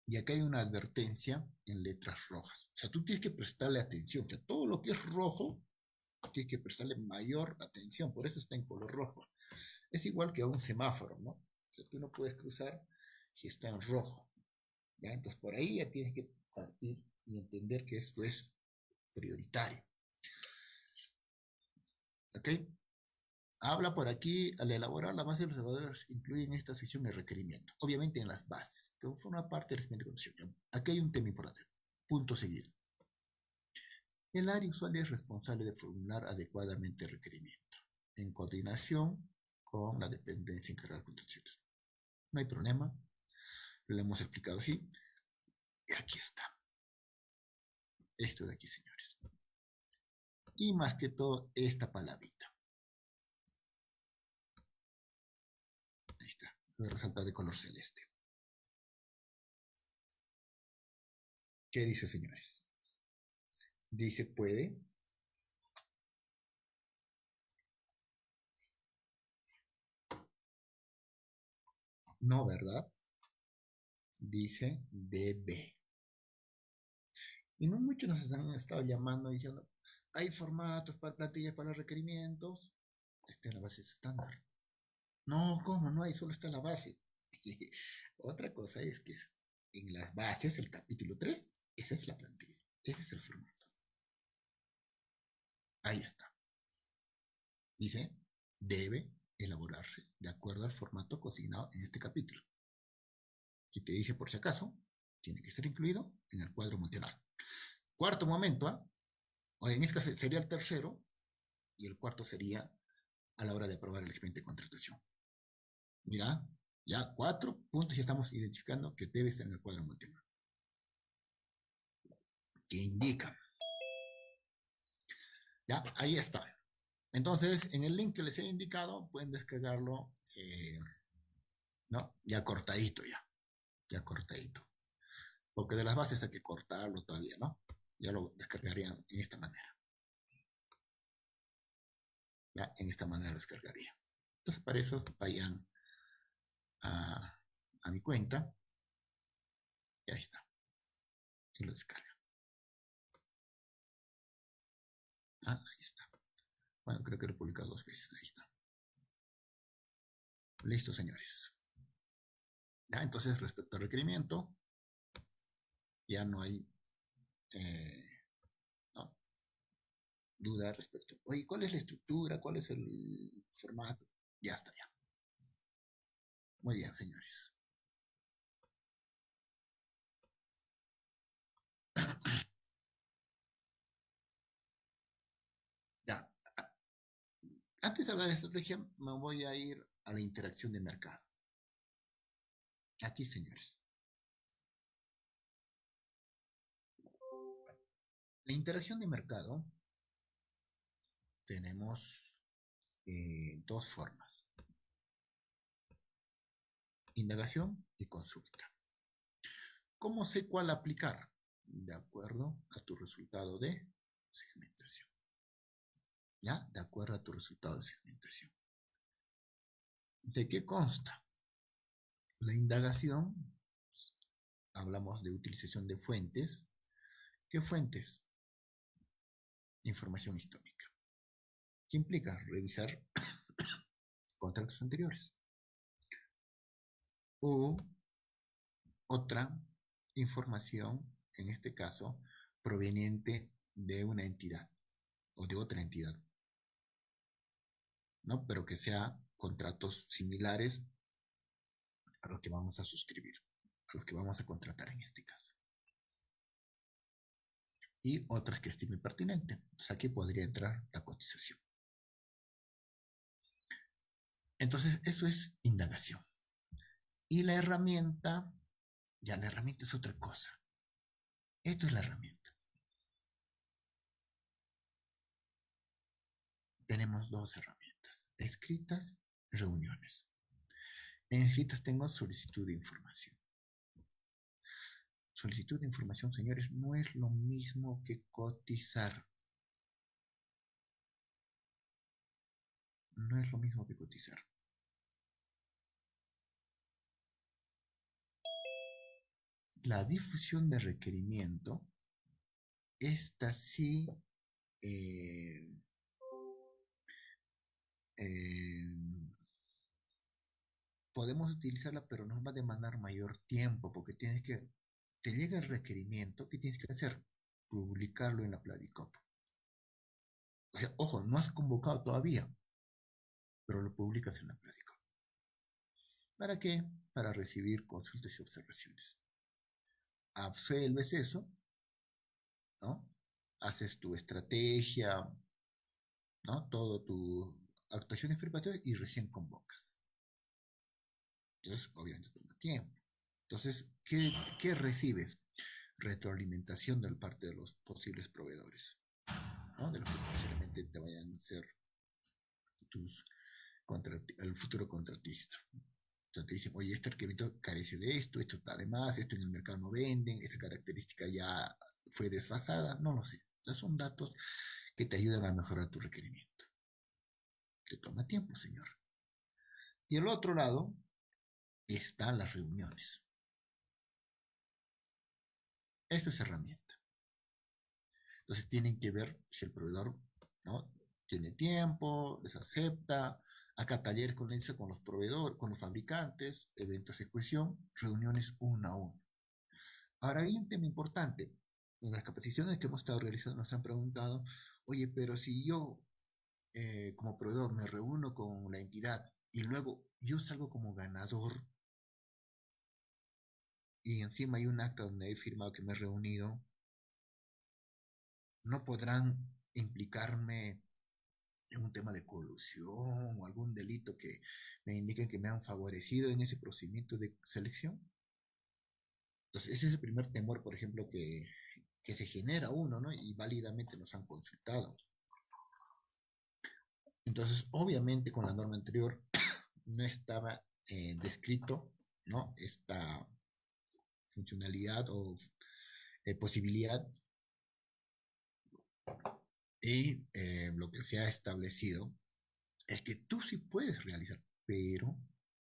Y acá hay una advertencia en letras rojas. O sea, tú tienes que prestarle atención, que todo lo que es rojo, tienes que prestarle mayor atención, por eso está en color rojo. Es igual que a un semáforo, ¿no? O sea, tú no puedes cruzar si está en rojo. ¿Ya? Entonces, por ahí ya tienes que partir y entender que esto es prioritario. ¿Ok? Habla por aquí, al elaborar la base de los evaluadores, incluye en esta sección el requerimiento. Obviamente en las bases, que forma parte del requerimiento de condición. Aquí hay un tema importante. Punto seguido. El área usuario es responsable de formular adecuadamente el requerimiento, en coordinación con la dependencia encargada de contrataciones. No hay problema, lo hemos explicado así. Y aquí está. Esto de aquí, señores. Y más que todo, esta palabrita. Ahí está. Lo he resaltado de color celeste. ¿Qué dice, señores? Dice puede. No, ¿verdad? Dice debe. Y no muchos nos han estado llamando diciendo, hay formatos para plantillas para requerimientos. Esta es la base estándar. No, ¿cómo? No hay, solo está la base. Otra cosa es que en las bases, el capítulo 3, esa es la plantilla. Ese es el formato. Ahí está. Dice, debe elaborarse de acuerdo al formato consignado en este capítulo. Y te dice, por si acaso, tiene que ser incluido en el cuadro multianual. Cuarto momento, ¿ah? O en este caso sería el tercero, y el cuarto sería a la hora de aprobar el expediente de contratación. Mira, ya 4 puntos ya estamos identificando que debe estar en el cuadro multianual. Que indica. Ya, ahí está. Entonces, en el link que les he indicado, pueden descargarlo, ¿no? Ya cortadito ya. Ya cortadito. Porque de las bases hay que cortarlo todavía, ¿no? Ya lo descargarían en esta manera. Ya, en esta manera lo descargarían. Entonces, para eso vayan a mi cuenta. Y ahí está. Y lo descargan. Ah, ahí está. Bueno, creo que lo he publicado 2 veces. Ahí está. Listo, señores. Ya, entonces, respecto al requerimiento, ya no hay no, duda respecto. Oye, ¿cuál es la estructura? ¿Cuál es el formato? Ya está, ya. Muy bien, señores. Ya. Antes de hablar de estrategia, me voy a ir a la interacción de mercado. Aquí, señores. La interacción de mercado tenemos 2 formas. Indagación y consulta. ¿Cómo sé cuál aplicar? De acuerdo a tu resultado de segmentación. ¿ya? De acuerdo a tu resultado de segmentación. ¿De qué consta? La indagación, hablamos de utilización de fuentes. ¿Qué fuentes? Información histórica. ¿Qué implica? Revisar contratos anteriores. O otra información, en este caso, proveniente de una entidad o de otra entidad, ¿no? Pero que sea contratos similares a los que vamos a suscribir, a los que vamos a contratar en este caso. Y otras que estime pertinente. Entonces aquí podría entrar la cotización. Entonces eso es indagación. Y la herramienta, ya la herramienta es otra cosa. Esto es la herramienta. Tenemos dos herramientas, escritas, reuniones. En escritas tengo solicitud de información. Solicitud de información, señores, no es lo mismo que cotizar. No es lo mismo que cotizar. La difusión de requerimiento, esta sí eh, podemos utilizarla, pero nos va a demandar mayor tiempo porque te llega el requerimiento, ¿qué tienes que hacer? Publicarlo en la Pladicop. O sea, ojo, no has convocado todavía, pero lo publicas en la Pladicop. ¿Para qué? Para recibir consultas y observaciones. Absuelves eso, ¿no? Haces tu estrategia, ¿no? Todo tu actuaciones preparatorias y recién convocas. Entonces, obviamente toma tiempo. Entonces, ¿qué recibes? Retroalimentación de parte de los posibles proveedores, ¿no? De los que posiblemente te vayan a ser el futuro contratista. O sea, te dicen, oye, este requerimiento carece de esto está de más, esto en el mercado no venden, esta característica ya fue desfasada, no lo sé. O sea, son datos que te ayudan a mejorar tu requerimiento. Te toma tiempo, señor. Y al otro lado están las reuniones. Eso es herramienta. Entonces tienen que ver si el proveedor, ¿no?, tiene tiempo, les acepta. Acá talleres con los proveedores, con los fabricantes, eventos de ejecución, reuniones uno a uno. Ahora hay un tema importante. En las capacitaciones que hemos estado realizando nos han preguntado, oye, pero si yo como proveedor me reúno con la entidad y luego yo salgo como ganador y encima hay un acta donde he firmado que me he reunido, ¿no podrán implicarme en un tema de colusión o algún delito que me indiquen que me han favorecido en ese procedimiento de selección? Entonces, ese es el primer temor, por ejemplo, que se genera uno, ¿no? Y válidamente nos han consultado. Entonces, obviamente, con la norma anterior no estaba descrito, ¿no?, esta funcionalidad o posibilidad, y lo que se ha establecido es que tú sí puedes realizar, pero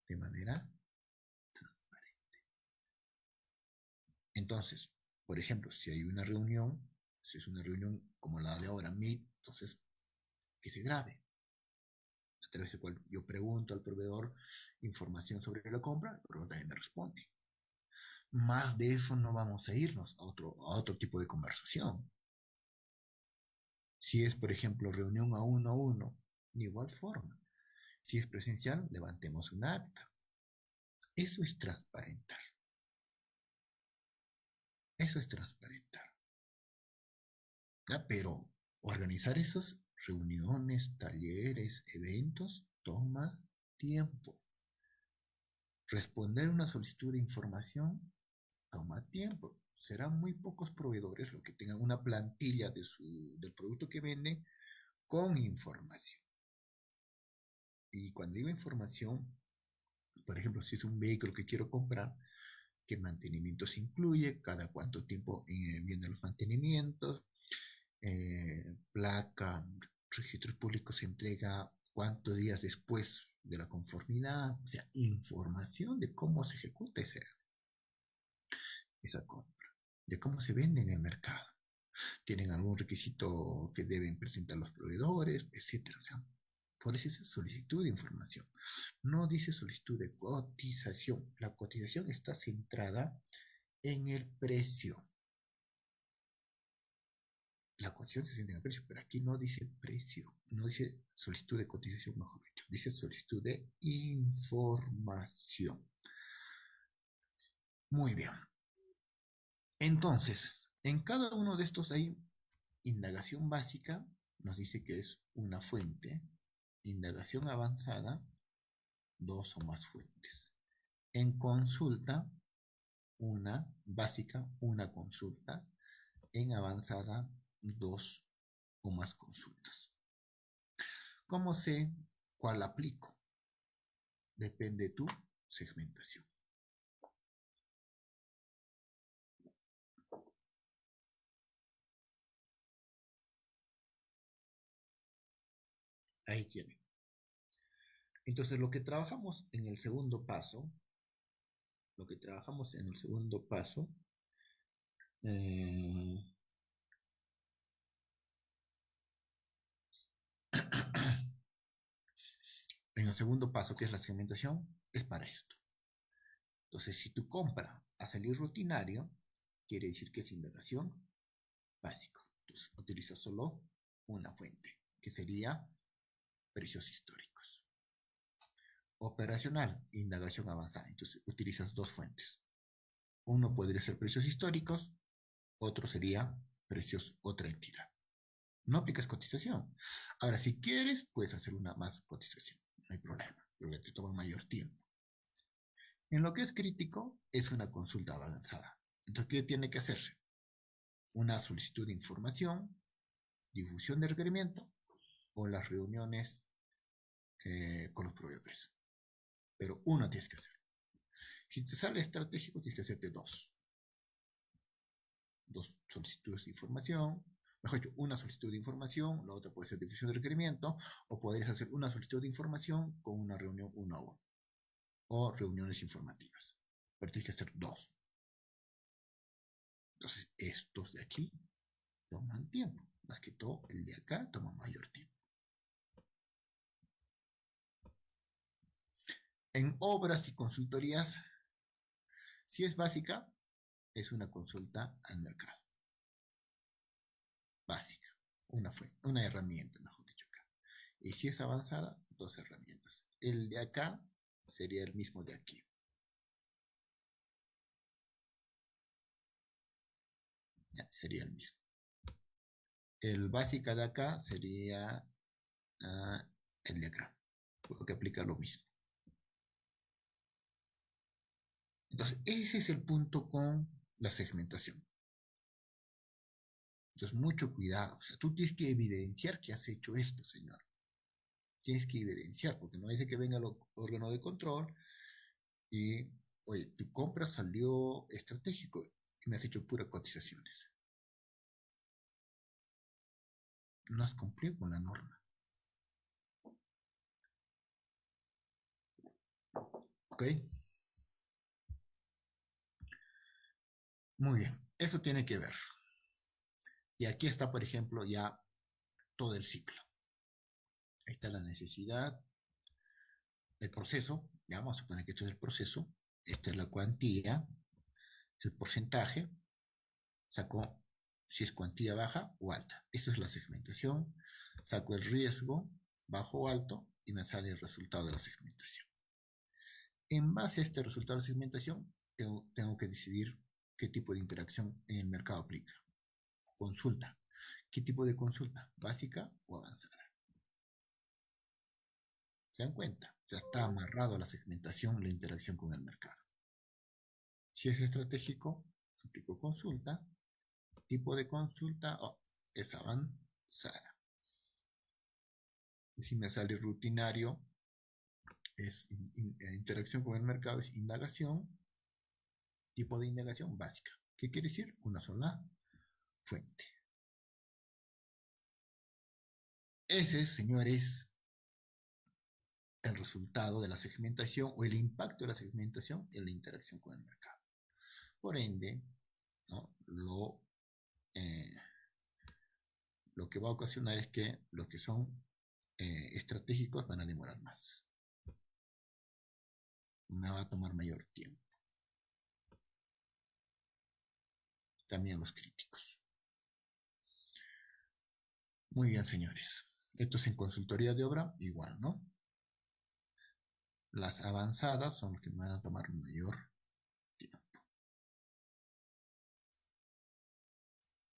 de manera transparente. Entonces, por ejemplo, si hay una reunión, si es una reunión como la de ahora, Meet, entonces que se grabe, a través de cual yo pregunto al proveedor información sobre la compra, el proveedor también me responde. Más de eso no vamos a irnos a otro tipo de conversación. Si es, por ejemplo, reunión a uno, de igual forma. Si es presencial, levantemos un acta. Eso es transparentar. Eso es transparentar. ¿Ya? Pero organizar esas reuniones, talleres, eventos, toma tiempo. Responder una solicitud de información toma tiempo. Serán muy pocos proveedores los que tengan una plantilla del producto que venden con información. Y cuando digo información, por ejemplo, si es un vehículo que quiero comprar, ¿qué mantenimiento se incluye? ¿Cada cuánto tiempo vienen los mantenimientos? Placa, registros públicos se entrega cuántos días después de la conformidad, o sea, información de cómo se ejecuta esa compra, de cómo se vende en el mercado. Tienen algún requisito que deben presentar los proveedores, etcétera. O sea, por eso es solicitud de información. No dice solicitud de cotización. La cotización está centrada en el precio. La cotización se centra en el precio, pero aquí no dice precio, no dice solicitud de cotización, mejor dicho, dice solicitud de información. Muy bien. Entonces, en cada uno de estos hay indagación básica, nos dice que es una fuente, indagación avanzada, dos o más fuentes. En consulta, una básica, una consulta. En avanzada, dos o más consultas. ¿Cómo sé cuál aplico? Depende de tu segmentación. Ahí tiene. Entonces, lo que trabajamos en el segundo paso, eh, en el segundo paso, que es la segmentación, es para esto. Entonces, si tu compra a salir rutinario, quiere decir que es indagación básico. Entonces, utilizas solo una fuente, que sería precios históricos. Operacional, indagación avanzada. Entonces, utilizas dos fuentes. Uno podría ser precios históricos, otro sería precios otra entidad. No aplicas cotización. Ahora, si quieres, puedes hacer una más cotización. No hay problema, porque te toma mayor tiempo. En lo que es crítico, es una consulta avanzada. Entonces, ¿qué tiene que hacerse? Una solicitud de información, difusión de requerimiento o las reuniones con los proveedores. Pero uno tienes que hacer. Si te sale estratégico, tienes que hacerte dos solicitudes de información. Mejor dicho, una solicitud de información, la otra puede ser difusión de requerimiento, o podrías hacer una solicitud de información con una reunión uno a uno, o reuniones informativas. Pero tienes que hacer dos. Entonces, estos de aquí toman tiempo. Más que todo, el de acá toma mayor tiempo. En obras y consultorías, si es básica, es una consulta al mercado. Básica. Una herramienta, mejor dicho acá. Y si es avanzada, dos herramientas. El de acá sería el mismo de aquí. Ya, sería el mismo. El básica de acá sería el de acá. Puedo que aplica lo mismo. Entonces, ese es el punto con la segmentación. Entonces, mucho cuidado. O sea, tú tienes que evidenciar que has hecho esto, señor. Tienes que evidenciar, porque no dice que venga el órgano de control y, oye, tu compra salió estratégico y me has hecho puras cotizaciones. No has cumplido con la norma. ¿Ok? Muy bien. Eso tiene que ver. Y aquí está, por ejemplo, ya todo el ciclo. Ahí está la necesidad, el proceso, ya vamos a suponer que esto es el proceso, esta es la cuantía, el porcentaje, saco si es cuantía baja o alta. Eso es la segmentación, saco el riesgo, bajo o alto, y me sale el resultado de la segmentación. En base a este resultado de la segmentación, tengo que decidir qué tipo de interacción en el mercado aplica. Consulta. ¿Qué tipo de consulta? ¿Básica o avanzada? ¿Se dan cuenta? Ya está amarrado a la segmentación la interacción con el mercado. Si es estratégico, aplico consulta. Tipo de consulta es avanzada. Si me sale rutinario, es interacción con el mercado, es indagación. Tipo de indagación básica. ¿Qué quiere decir? Una sola fuente. Ese es, señores, el resultado de la segmentación o el impacto de la segmentación en la interacción con el mercado. Por ende, ¿no? Lo que va a ocasionar es que los que son estratégicos van a demorar más. Me va a tomar mayor tiempo. También los críticos. Muy bien, señores. Esto es en consultoría de obra, igual, ¿no? Las avanzadas son las que me van a tomar mayor tiempo.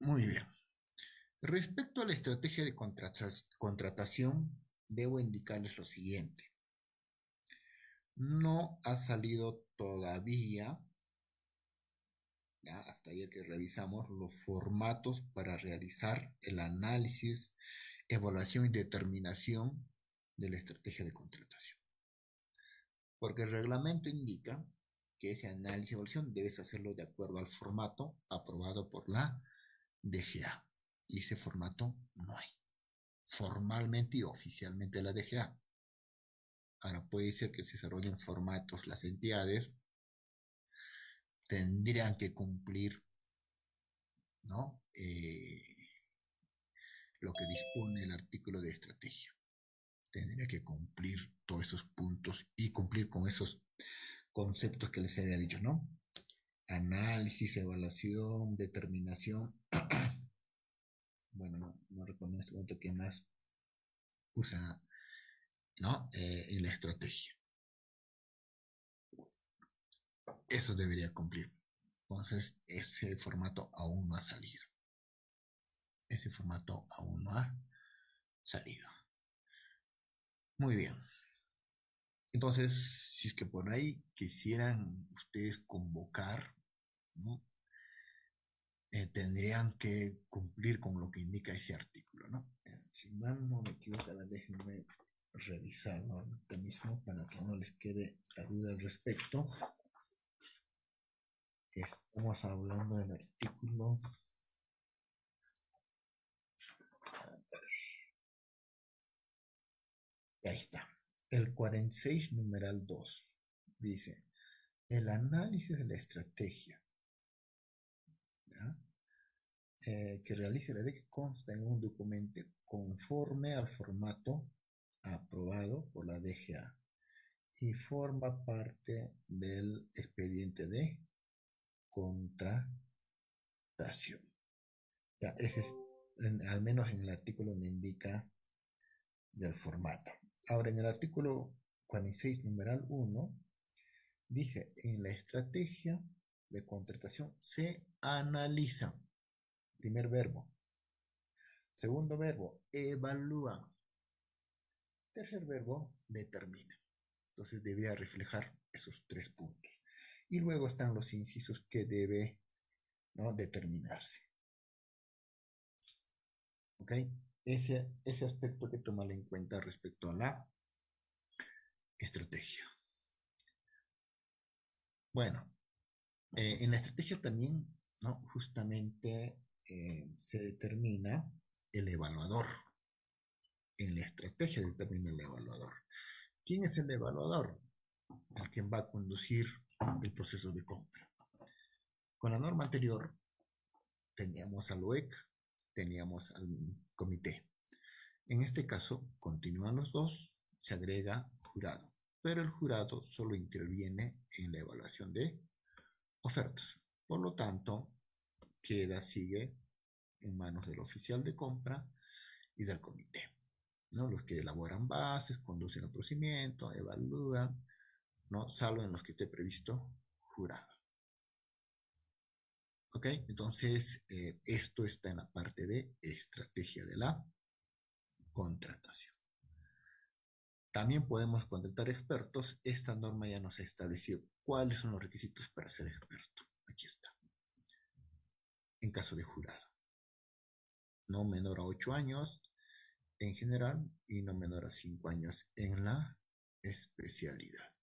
Muy bien. Respecto a la estrategia de contratación, debo indicarles lo siguiente. No ha salido todavía, ¿ya? Hasta ayer que revisamos los formatos para realizar el análisis, evaluación y determinación de la estrategia de contratación. Porque el reglamento indica que ese análisis y evaluación debes hacerlo de acuerdo al formato aprobado por la DGA. Y ese formato no hay. Formalmente y oficialmente la DGA. Ahora puede ser que se desarrollen formatos, las entidades tendrían que cumplir, ¿no? Lo que dispone el artículo de estrategia. Tendría que cumplir todos esos puntos y cumplir con esos conceptos que les había dicho, ¿no? Análisis, evaluación, determinación. Bueno, no recuerdo en este momento qué más usa, ¿no? En la estrategia. Eso debería cumplir. Entonces, ese formato aún no ha salido. Ese formato aún no ha salido. Muy bien. Entonces, si es que por ahí quisieran ustedes convocar, ¿no? Tendrían que cumplir con lo que indica ese artículo, ¿no? Si mal no me equivoco, déjenme revisarlo ahorita mismo para que no les quede la duda al respecto. Estamos hablando del artículo. Ahí está. El 46, numeral 2. Dice, el análisis de la estrategia, ¿ya? Que realice la DEC consta en un documento conforme al formato aprobado por la DGA y forma parte del expediente de contratación. Ya, ese es, al menos en el artículo donde indica del formato. Ahora, en el artículo 46, numeral 1, dice, en la estrategia de contratación se analiza. Primer verbo. Segundo verbo, evalúa. Tercer verbo, determina. Entonces debería reflejar esos 3 puntos. Y luego están los incisos que debe, ¿no?, determinarse. ¿Ok? Ese aspecto que tomar en cuenta respecto a la estrategia. Bueno, en la estrategia también, ¿no?, justamente se determina el evaluador. En la estrategia se determina el evaluador. ¿Quién es el evaluador? El que va a conducir el proceso de compra. Con la norma anterior teníamos al OEC, teníamos al comité. En este caso, continúan los dos, se agrega jurado, pero el jurado solo interviene en la evaluación de ofertas. Por lo tanto, sigue en manos del oficial de compra y del comité, ¿no? Los que elaboran bases, conducen el procedimiento, evalúan, ¿no?, salvo en los que esté previsto jurado. ¿Ok? Entonces, esto está en la parte de estrategia de la contratación. También podemos contratar expertos. Esta norma ya nos ha establecido cuáles son los requisitos para ser experto. Aquí está. En caso de jurado. No menor a 8 años en general y no menor a 5 años en la especialidad.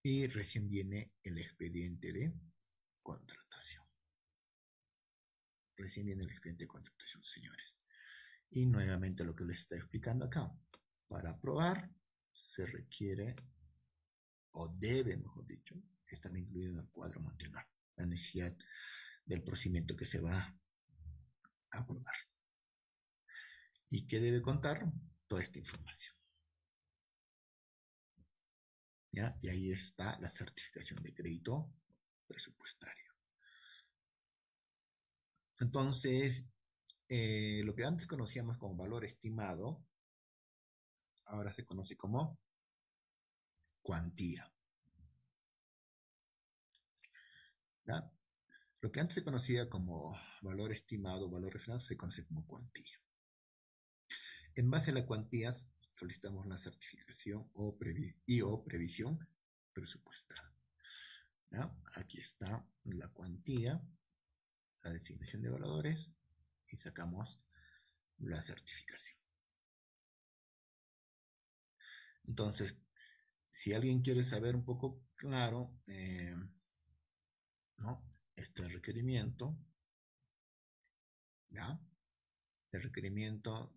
Y recién viene el expediente de contratación. Recién viene el expediente de contratación, señores. Y nuevamente lo que les estoy explicando acá. Para aprobar se requiere, o debe, mejor dicho, estar incluido en el cuadro multianual la necesidad del procedimiento que se va a aprobar. ¿Y qué debe contar? Toda esta información. ¿Ya? Y ahí está la certificación de crédito presupuestario. Entonces, lo que antes conocíamos como valor estimado, ahora se conoce como cuantía. ¿Ya? Lo que antes se conocía como valor estimado, valor referencial, se conoce como cuantía. En base a la cuantía, solicitamos la certificación o previsión presupuestal. ¿Ya? Aquí está la cuantía, la designación de evaluadores y sacamos la certificación. Entonces, si alguien quiere saber un poco claro, ¿no? Este requerimiento, ¿ya? El requerimiento,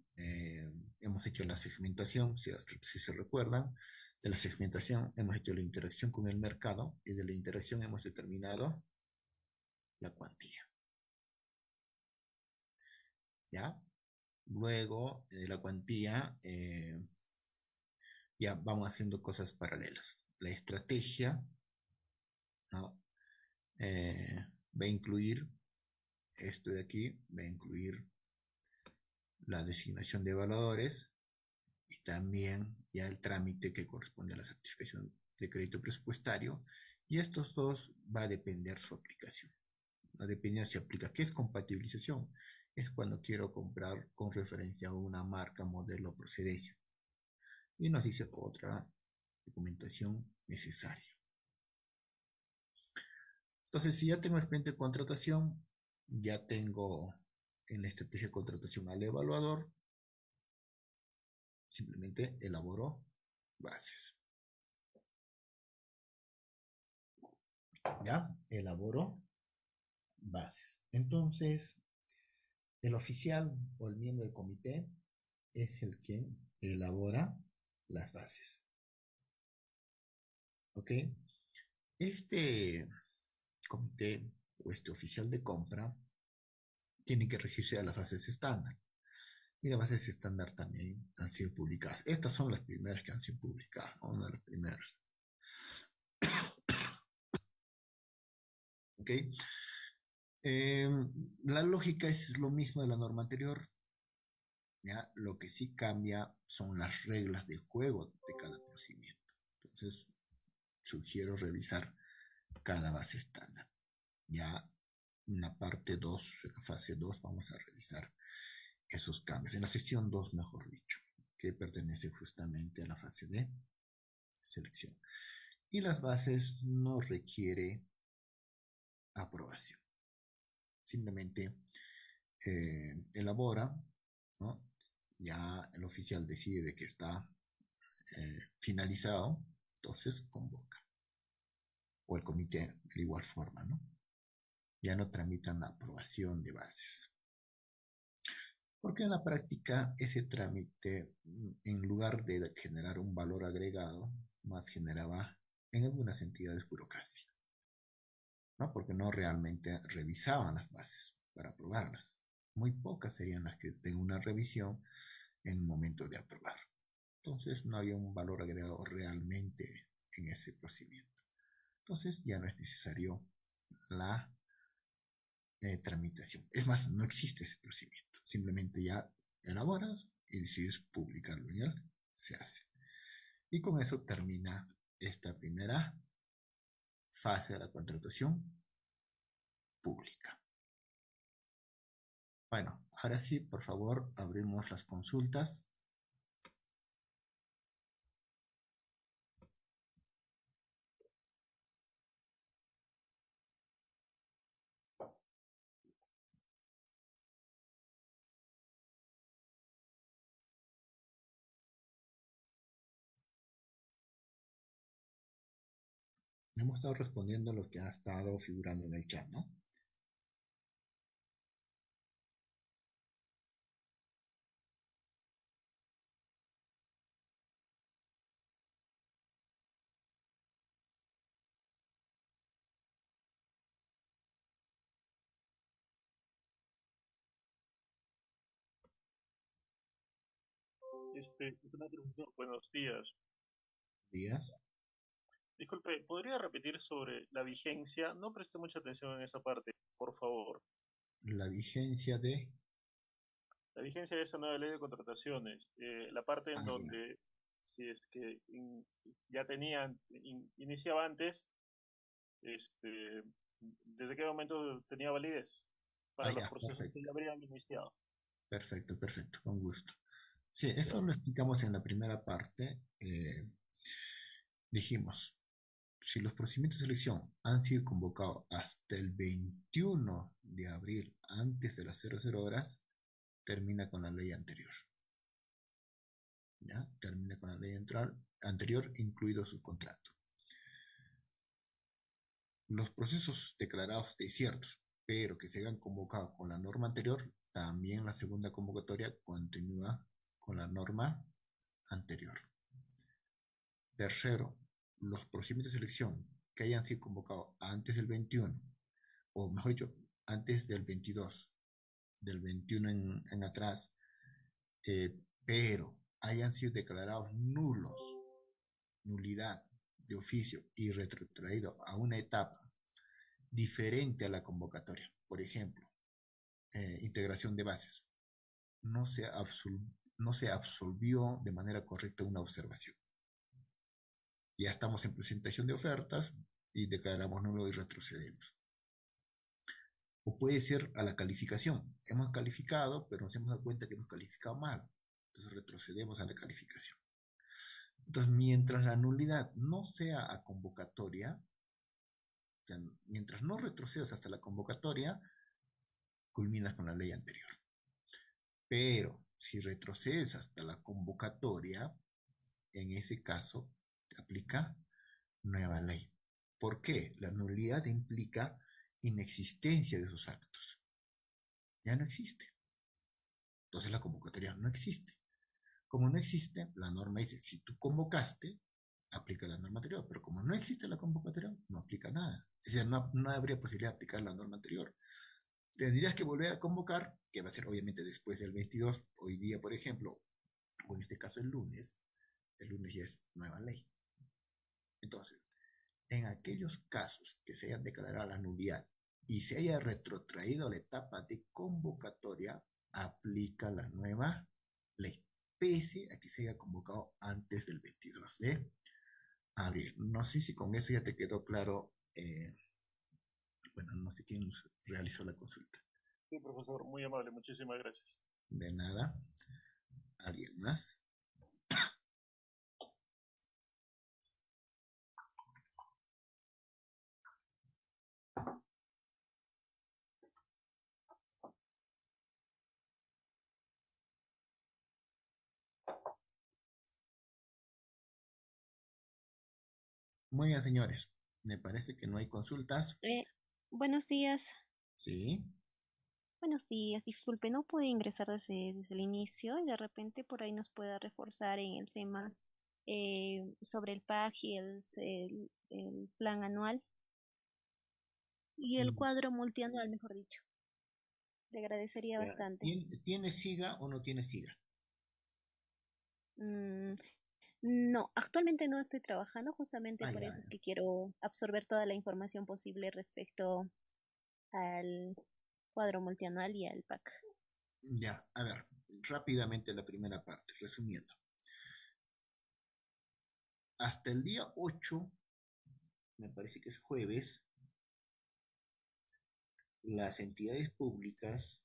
hemos hecho la segmentación, si se recuerdan, de la segmentación hemos hecho la interacción con el mercado y de la interacción hemos determinado la cuantía. ¿Ya? Luego de la cuantía, ya vamos haciendo cosas paralelas. La estrategia, ¿no? Va a incluir esto de aquí, va a incluir la designación de evaluadores y también ya el trámite que corresponde a la certificación de crédito presupuestario, y estos dos va a depender su aplicación. Va a depender si aplica. ¿Qué es compatibilización? Es cuando quiero comprar con referencia a una marca, modelo o procedencia. Y nos dice otra documentación necesaria. Entonces, si ya tengo expediente de contratación, ya tengo en la estrategia de contratación al evaluador, simplemente elaboro bases. ¿Ya? Elaboro bases. Entonces, el oficial o el miembro del comité es el quien elabora las bases. ¿Ok? Este comité o este oficial de compra tiene que regirse a las bases estándar. Y las bases estándar también han sido publicadas. Estas son las primeras que han sido publicadas, ¿no? Una de las primeras. ¿Ok? La lógica es lo mismo de la norma anterior. ¿Ya? Lo que sí cambia son las reglas de juego de cada procedimiento. Entonces, sugiero revisar cada base estándar. Ya en la parte 2, en la fase 2, vamos a revisar esos cambios. En la sesión 2, mejor dicho, que pertenece justamente a la fase de selección. Y las bases no requiere aprobación. Simplemente elabora, ¿no? Ya el oficial decide de que está finalizado, entonces convoca. O el comité de igual forma, ¿no? Ya no tramitan la aprobación de bases. Porque en la práctica ese trámite, en lugar de generar un valor agregado, más generaba en algunas entidades burocracia, ¿no? Porque no realmente revisaban las bases para aprobarlas. Muy pocas serían las que tengan una revisión en el momento de aprobar. Entonces no había un valor agregado realmente en ese procedimiento. Entonces ya no es necesario la tramitación. Es más, no existe ese procedimiento. Simplemente ya elaboras y decides publicarlo en él, se hace. Y con eso termina esta primera fase de la contratación pública. Bueno, ahora sí, por favor, abrimos las consultas. Hemos estado respondiendo lo que ha estado figurando en el chat, ¿no? Profesor, buenos días. Días. Disculpe, ¿podría repetir sobre la vigencia? No presté mucha atención en esa parte, por favor. La vigencia de... La vigencia de esa nueva ley de contrataciones, la parte en Ah, ya. donde si es que ya tenían, iniciaba antes, este, ¿desde qué momento tenía validez Ah, para los ya, procesos que perfecto. ya habrían iniciado? Perfecto, perfecto, con gusto. Sí, eso lo Gracias. explicamos en la primera parte. Dijimos, si los procedimientos de selección han sido convocados hasta el 21 de abril, antes de las 00 horas, termina con la ley anterior. ¿Ya? Termina con la ley anterior, incluido su contrato. Los procesos declarados desiertos, pero que se hayan convocado con la norma anterior, también la segunda convocatoria continúa con la norma anterior. Tercero, los procedimientos de selección que hayan sido convocados antes del 21, o mejor dicho, antes del 22, del 21 en atrás, pero hayan sido declarados nulos, nulidad de oficio y retrotraído a una etapa diferente a la convocatoria. Por ejemplo, integración de bases. No se, no se absolvió de manera correcta una observación. Ya estamos en presentación de ofertas y declaramos nulo y retrocedemos. O puede ser a la calificación. Hemos calificado, pero nos hemos dado cuenta que hemos calificado mal. Entonces retrocedemos a la calificación. Entonces, mientras la nulidad no sea a convocatoria, o sea, mientras no retrocedas hasta la convocatoria, culminas con la ley anterior. Pero si retrocedes hasta la convocatoria, en ese caso, te aplica nueva ley. ¿Por qué? La nulidad implica inexistencia de esos actos. Ya no existe. Entonces la convocatoria no existe. Como no existe, la norma dice, si tú convocaste, aplica la norma anterior, pero como no existe la convocatoria, no aplica nada. Es decir, no habría posibilidad de aplicar la norma anterior. Tendrías que volver a convocar, que va a ser obviamente después del 22, hoy día, por ejemplo, o en este caso el lunes ya es nueva ley. Entonces, en aquellos casos que se hayan declarado la nulidad y se haya retrotraído la etapa de convocatoria, aplica la nueva ley, pese a que se haya convocado antes del 22 de abril. No sé si con eso ya te quedó claro. Bueno, no sé quién realizó la consulta. Sí, profesor, muy amable, muchísimas gracias. De nada. ¿Alguien más? Muy bien, señores. Me parece que no hay consultas. Eh, buenos días, Sí. buenos días. Disculpe, no pude ingresar desde el inicio y de repente por ahí nos pueda reforzar en el tema sobre el PAG y el plan anual y el Mm, cuadro multianual, mejor dicho. Le agradecería ya. bastante. ¿Tiene SIGA o no tiene SIGA? Mm, no, actualmente no estoy trabajando, justamente Ah, por ya, eso es que quiero absorber toda la información posible respecto al cuadro multianual y al PAC. ya. A ver, rápidamente la primera parte, resumiendo. Hasta el día 8, me parece que es jueves, las entidades públicas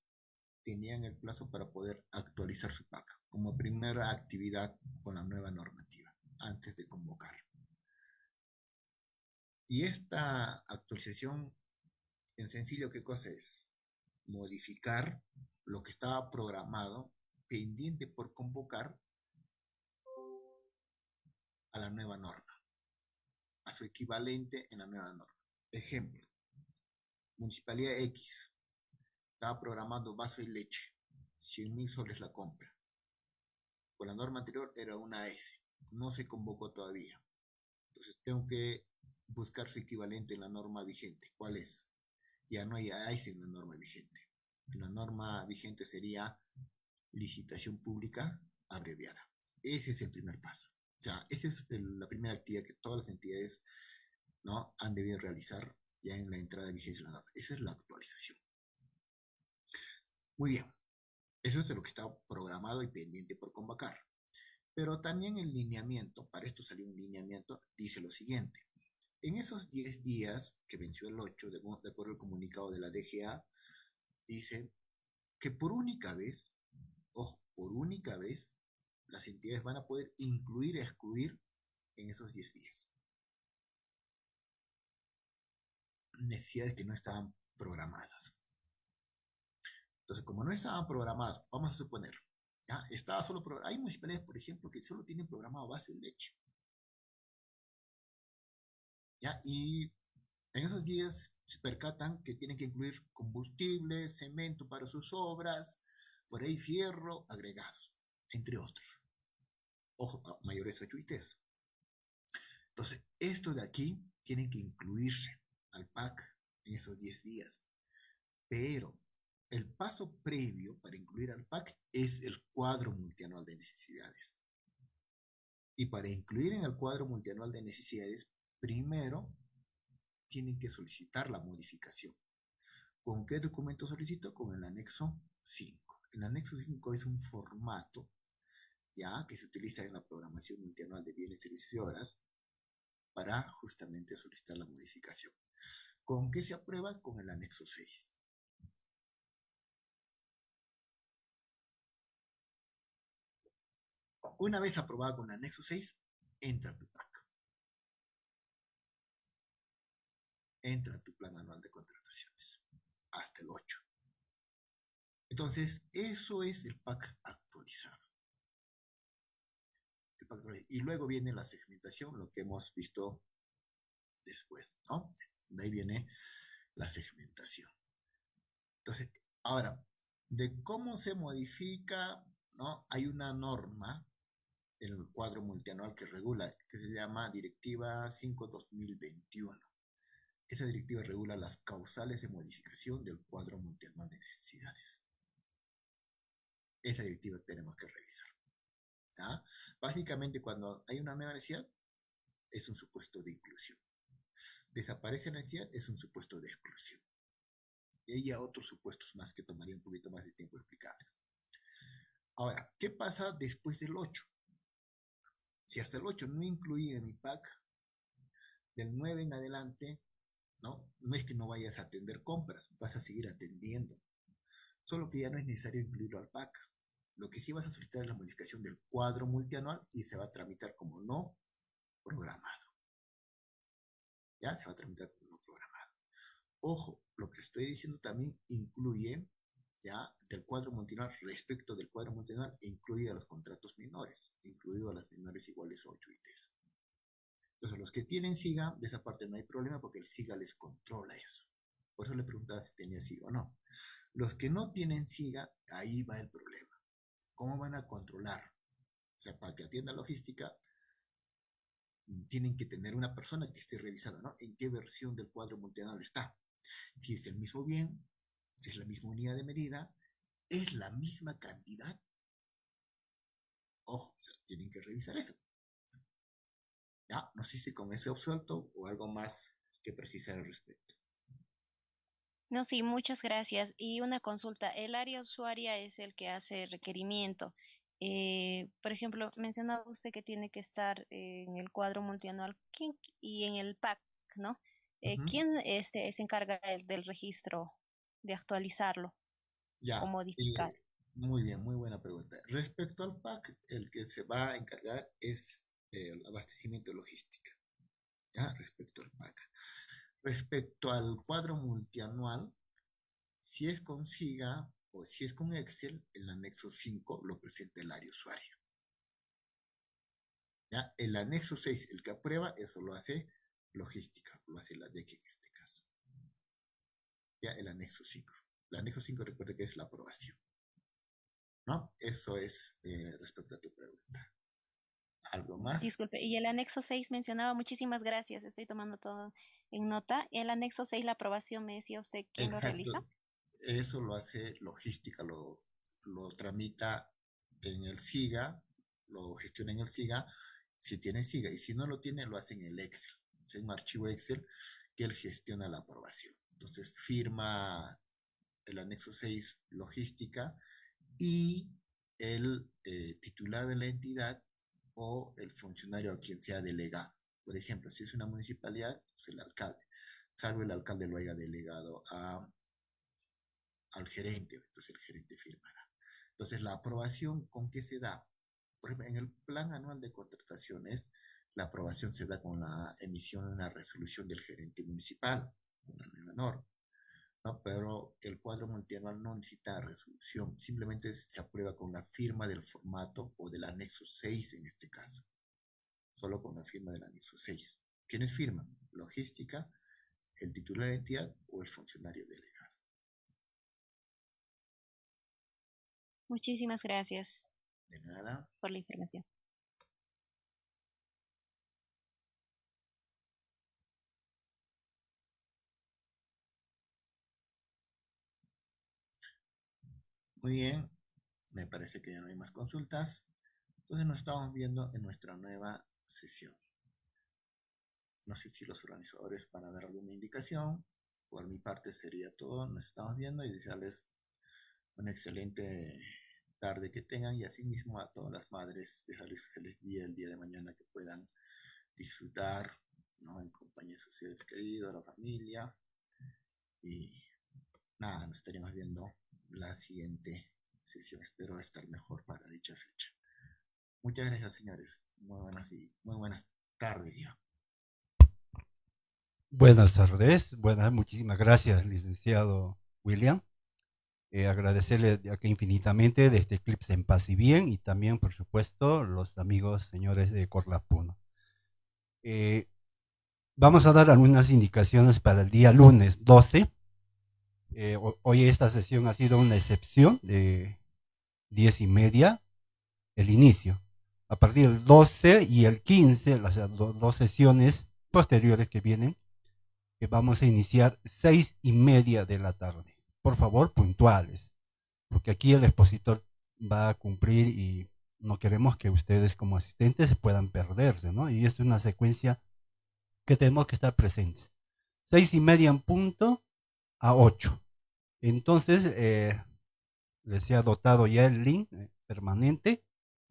tenían el plazo para poder actualizar su PAC como primera actividad con la nueva normativa, antes de convocar. Y esta actualización, en sencillo, ¿qué cosa es? Modificar lo que estaba programado, pendiente por convocar a la nueva norma. a su equivalente en la nueva norma. Ejemplo, Municipalidad X estaba programando vaso y leche, 100.000 soles la compra. Con la norma anterior era una S, no se convocó todavía. Entonces tengo que buscar su equivalente en la norma vigente. ¿Cuál es? Ya no hay AS en la norma vigente. En la norma vigente sería licitación pública abreviada. Ese es el primer paso. O sea, esa es la primera actividad que todas las entidades, ¿no?, han debido realizar ya en la entrada de vigencia de la norma. Esa es la actualización. Muy bien. Eso es de lo que está programado y pendiente por convocar. Pero también el lineamiento, para esto salió un lineamiento, dice lo siguiente. En esos 10 días que venció el 8, de acuerdo al comunicado de la DGA, dice que por única vez, ojo, por única vez, las entidades van a poder incluir y excluir en esos 10 días necesidades que no estaban programadas. Entonces, como no estaban programadas, vamos a suponer, ¿ya? Estaba solo programado. Hay municipalidades, por ejemplo, que solo tienen programado base de leche, ¿ya? Y en esos días se percatan que tienen que incluir combustible, cemento para sus obras, por ahí fierro, agregados, entre otros. Ojo, mayores 8 y 3. Entonces, esto de aquí tiene que incluirse al PAC en esos 10 días. Pero el paso previo para incluir al PAC es el cuadro multianual de necesidades. Y para incluir en el cuadro multianual de necesidades, primero tienen que solicitar la modificación. ¿Con qué documento solicito? Con el anexo 5. El anexo 5 es un formato, ya, que se utiliza en la programación multianual de bienes, servicios y obras para justamente solicitar la modificación. ¿Con qué se aprueba? Con el anexo 6. Una vez aprobada con el anexo 6, entra tu PAC. Entra tu plan anual de contrataciones hasta el 8. Entonces, eso es el PAC actualizado. Y luego viene la segmentación, lo que hemos visto después, ¿no? De ahí viene la segmentación. Entonces, ahora, de cómo se modifica, ¿no? Hay una norma en el cuadro multianual que regula, que se llama Directiva 5-2021. Esa directiva regula las causales de modificación del cuadro multianual de necesidades. Esa directiva tenemos que revisar, ¿ya? Básicamente, cuando hay una nueva necesidad, es un supuesto de inclusión. Desaparece la necesidad, es un supuesto de exclusión. Y hay otros supuestos más que tomaría un poquito más de tiempo explicarles. Ahora, ¿qué pasa después del 8? Si hasta el 8 no incluí en mi PAC, del 9 en adelante, no es que no vayas a atender compras, vas a seguir atendiendo. Solo que ya no es necesario incluirlo al PAC. Lo que sí vas a solicitar es la modificación del cuadro multianual y se va a tramitar como no programado. Ya se va a tramitar como no programado. Ojo, lo que estoy diciendo también incluye, ya, del cuadro multianual, respecto del cuadro multianual, incluye a los contratos menores, incluido a las menores iguales a 8 y 3. Entonces, los que tienen SIGA, de esa parte no hay problema porque el SIGA les controla eso. Por eso le preguntaba si tenía SIGA o no. Los que no tienen SIGA, ahí va el problema. ¿Cómo van a controlar? O sea, para que atienda logística, tienen que tener una persona que esté revisando, ¿no? En qué versión del cuadro multianual está. Si es el mismo bien, es la misma unidad de medida, es la misma cantidad. Ojo, o sea, tienen que revisar eso. Ya, no sé si con eso he absuelto o algo más que precisar al respecto. No, sí, muchas gracias. Y una consulta, el área usuaria es el que hace el requerimiento. Por ejemplo, mencionaba usted que tiene que estar en el cuadro multianual y en el PAC, ¿no? ¿Quién se encarga del registro, de actualizarlo o Ya, modificar? muy bien, muy buena pregunta. Respecto al PAC, el que se va a encargar es el abastecimiento de logística. Ya, respecto al PAC. Respecto al cuadro multianual, si es con SIGA o si es con Excel, el anexo 5 lo presenta el área usuario. ¿Ya? El anexo 6, el que aprueba, eso lo hace logística, lo hace la DEC en este caso. Ya el anexo 5. El anexo 5 recuerde que es la aprobación, ¿no? Eso es respecto a tu pregunta. ¿Algo más? Disculpe, y el anexo 6 mencionaba, muchísimas gracias, estoy tomando todo en nota. El anexo 6, la aprobación, me decía usted, ¿quién lo realiza? Eso lo hace logística, lo tramita en el SIGA, lo gestiona en el SIGA, si tiene SIGA, y si no lo tiene, lo hace en el Excel. Es un archivo Excel que él gestiona la aprobación. Entonces firma el anexo 6 logística y el titular de la entidad o el funcionario a quien sea delegado. Por ejemplo, si es una municipalidad, pues el alcalde, salvo el alcalde lo haya delegado al gerente, entonces el gerente firmará. Entonces, la aprobación, ¿con qué se da? Por ejemplo, en el plan anual de contrataciones, la aprobación se da con la emisión de una resolución del gerente municipal, una nueva norma, ¿no? Pero el cuadro multianual no necesita resolución, simplemente se aprueba con la firma del formato o del anexo 6 en este caso, solo con la firma del anexo 6. ¿Quiénes firman? Logística, el titular de la entidad o el funcionario delegado. Muchísimas gracias. De nada. Por la información. Muy bien, me parece que ya no hay más consultas. Entonces nos estamos viendo en nuestra nueva sesión. No sé si los organizadores van a dar alguna indicación. Por mi parte sería todo. Nos estamos viendo y desearles una excelente tarde que tengan y asimismo a todas las madres dejarles feliz día el día de mañana que puedan disfrutar, ¿no? En compañía de sus seres queridos, la familia. Y nada, nos estaremos viendo la siguiente sesión. Espero estar mejor para dicha fecha. Muchas gracias, señores. Muy buenas tardes ya. Buenas tardes. Muchísimas gracias, licenciado William. Agradecerle aquí infinitamente de este Eclipse en Paz y Bien y también, por supuesto, los amigos señores de Corlapuno. Vamos a dar algunas indicaciones para el día lunes 12. Hoy esta sesión ha sido una excepción de 10:30 el inicio. A partir del 12 y el 15, las dos sesiones posteriores que vienen, que vamos a iniciar 6:30 de la tarde. Por favor, puntuales, porque aquí el expositor va a cumplir y no queremos que ustedes como asistentes puedan perderse, ¿no? Y esto es una secuencia que tenemos que estar presentes. 6:30 en punto a 8. Entonces, les he dotado ya el link permanente.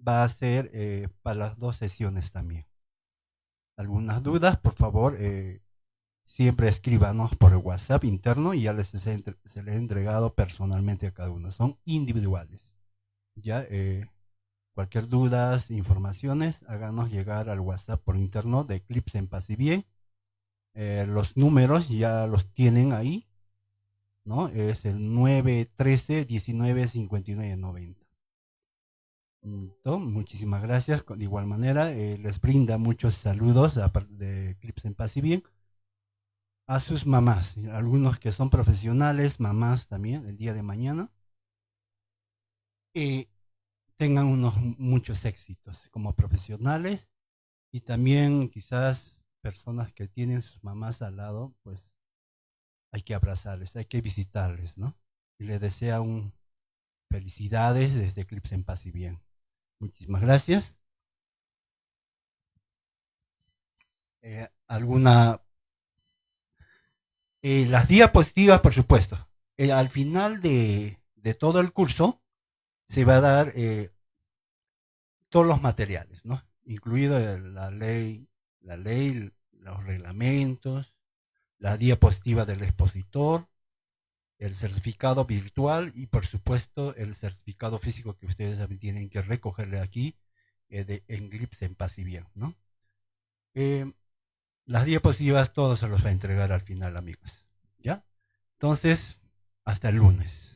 Va a ser para las dos sesiones también. ¿Algunas dudas? Por favor, siempre escríbanos por el WhatsApp interno y ya se les he entregado personalmente a cada uno. Son individuales. Ya, cualquier duda, informaciones, háganos llegar al WhatsApp por interno de Eclipse en Paz y Bien. Los números ya los tienen ahí, ¿no? Es el 913 19 59 90. Entonces, muchísimas gracias. De igual manera, les brinda muchos saludos de Eclipse en Paz y Bien a sus mamás, algunos que son profesionales, mamás también, el día de mañana. Tengan muchos éxitos como profesionales y también quizás personas que tienen sus mamás al lado, pues hay que abrazarles, hay que visitarles, ¿no? Y les deseo felicidades desde Eclipse en Paz y Bien. Muchísimas gracias. Las diapositivas, por supuesto. Al final de todo el curso se va a dar todos los materiales, ¿no? Incluido la ley, los reglamentos, la diapositiva del expositor, el certificado virtual y por supuesto el certificado físico que ustedes también tienen que recogerle aquí en Eclipse en Paz y Bien, ¿no? Las diapositivas todos se los va a entregar al final, amigos, ¿ya? Entonces, hasta el lunes.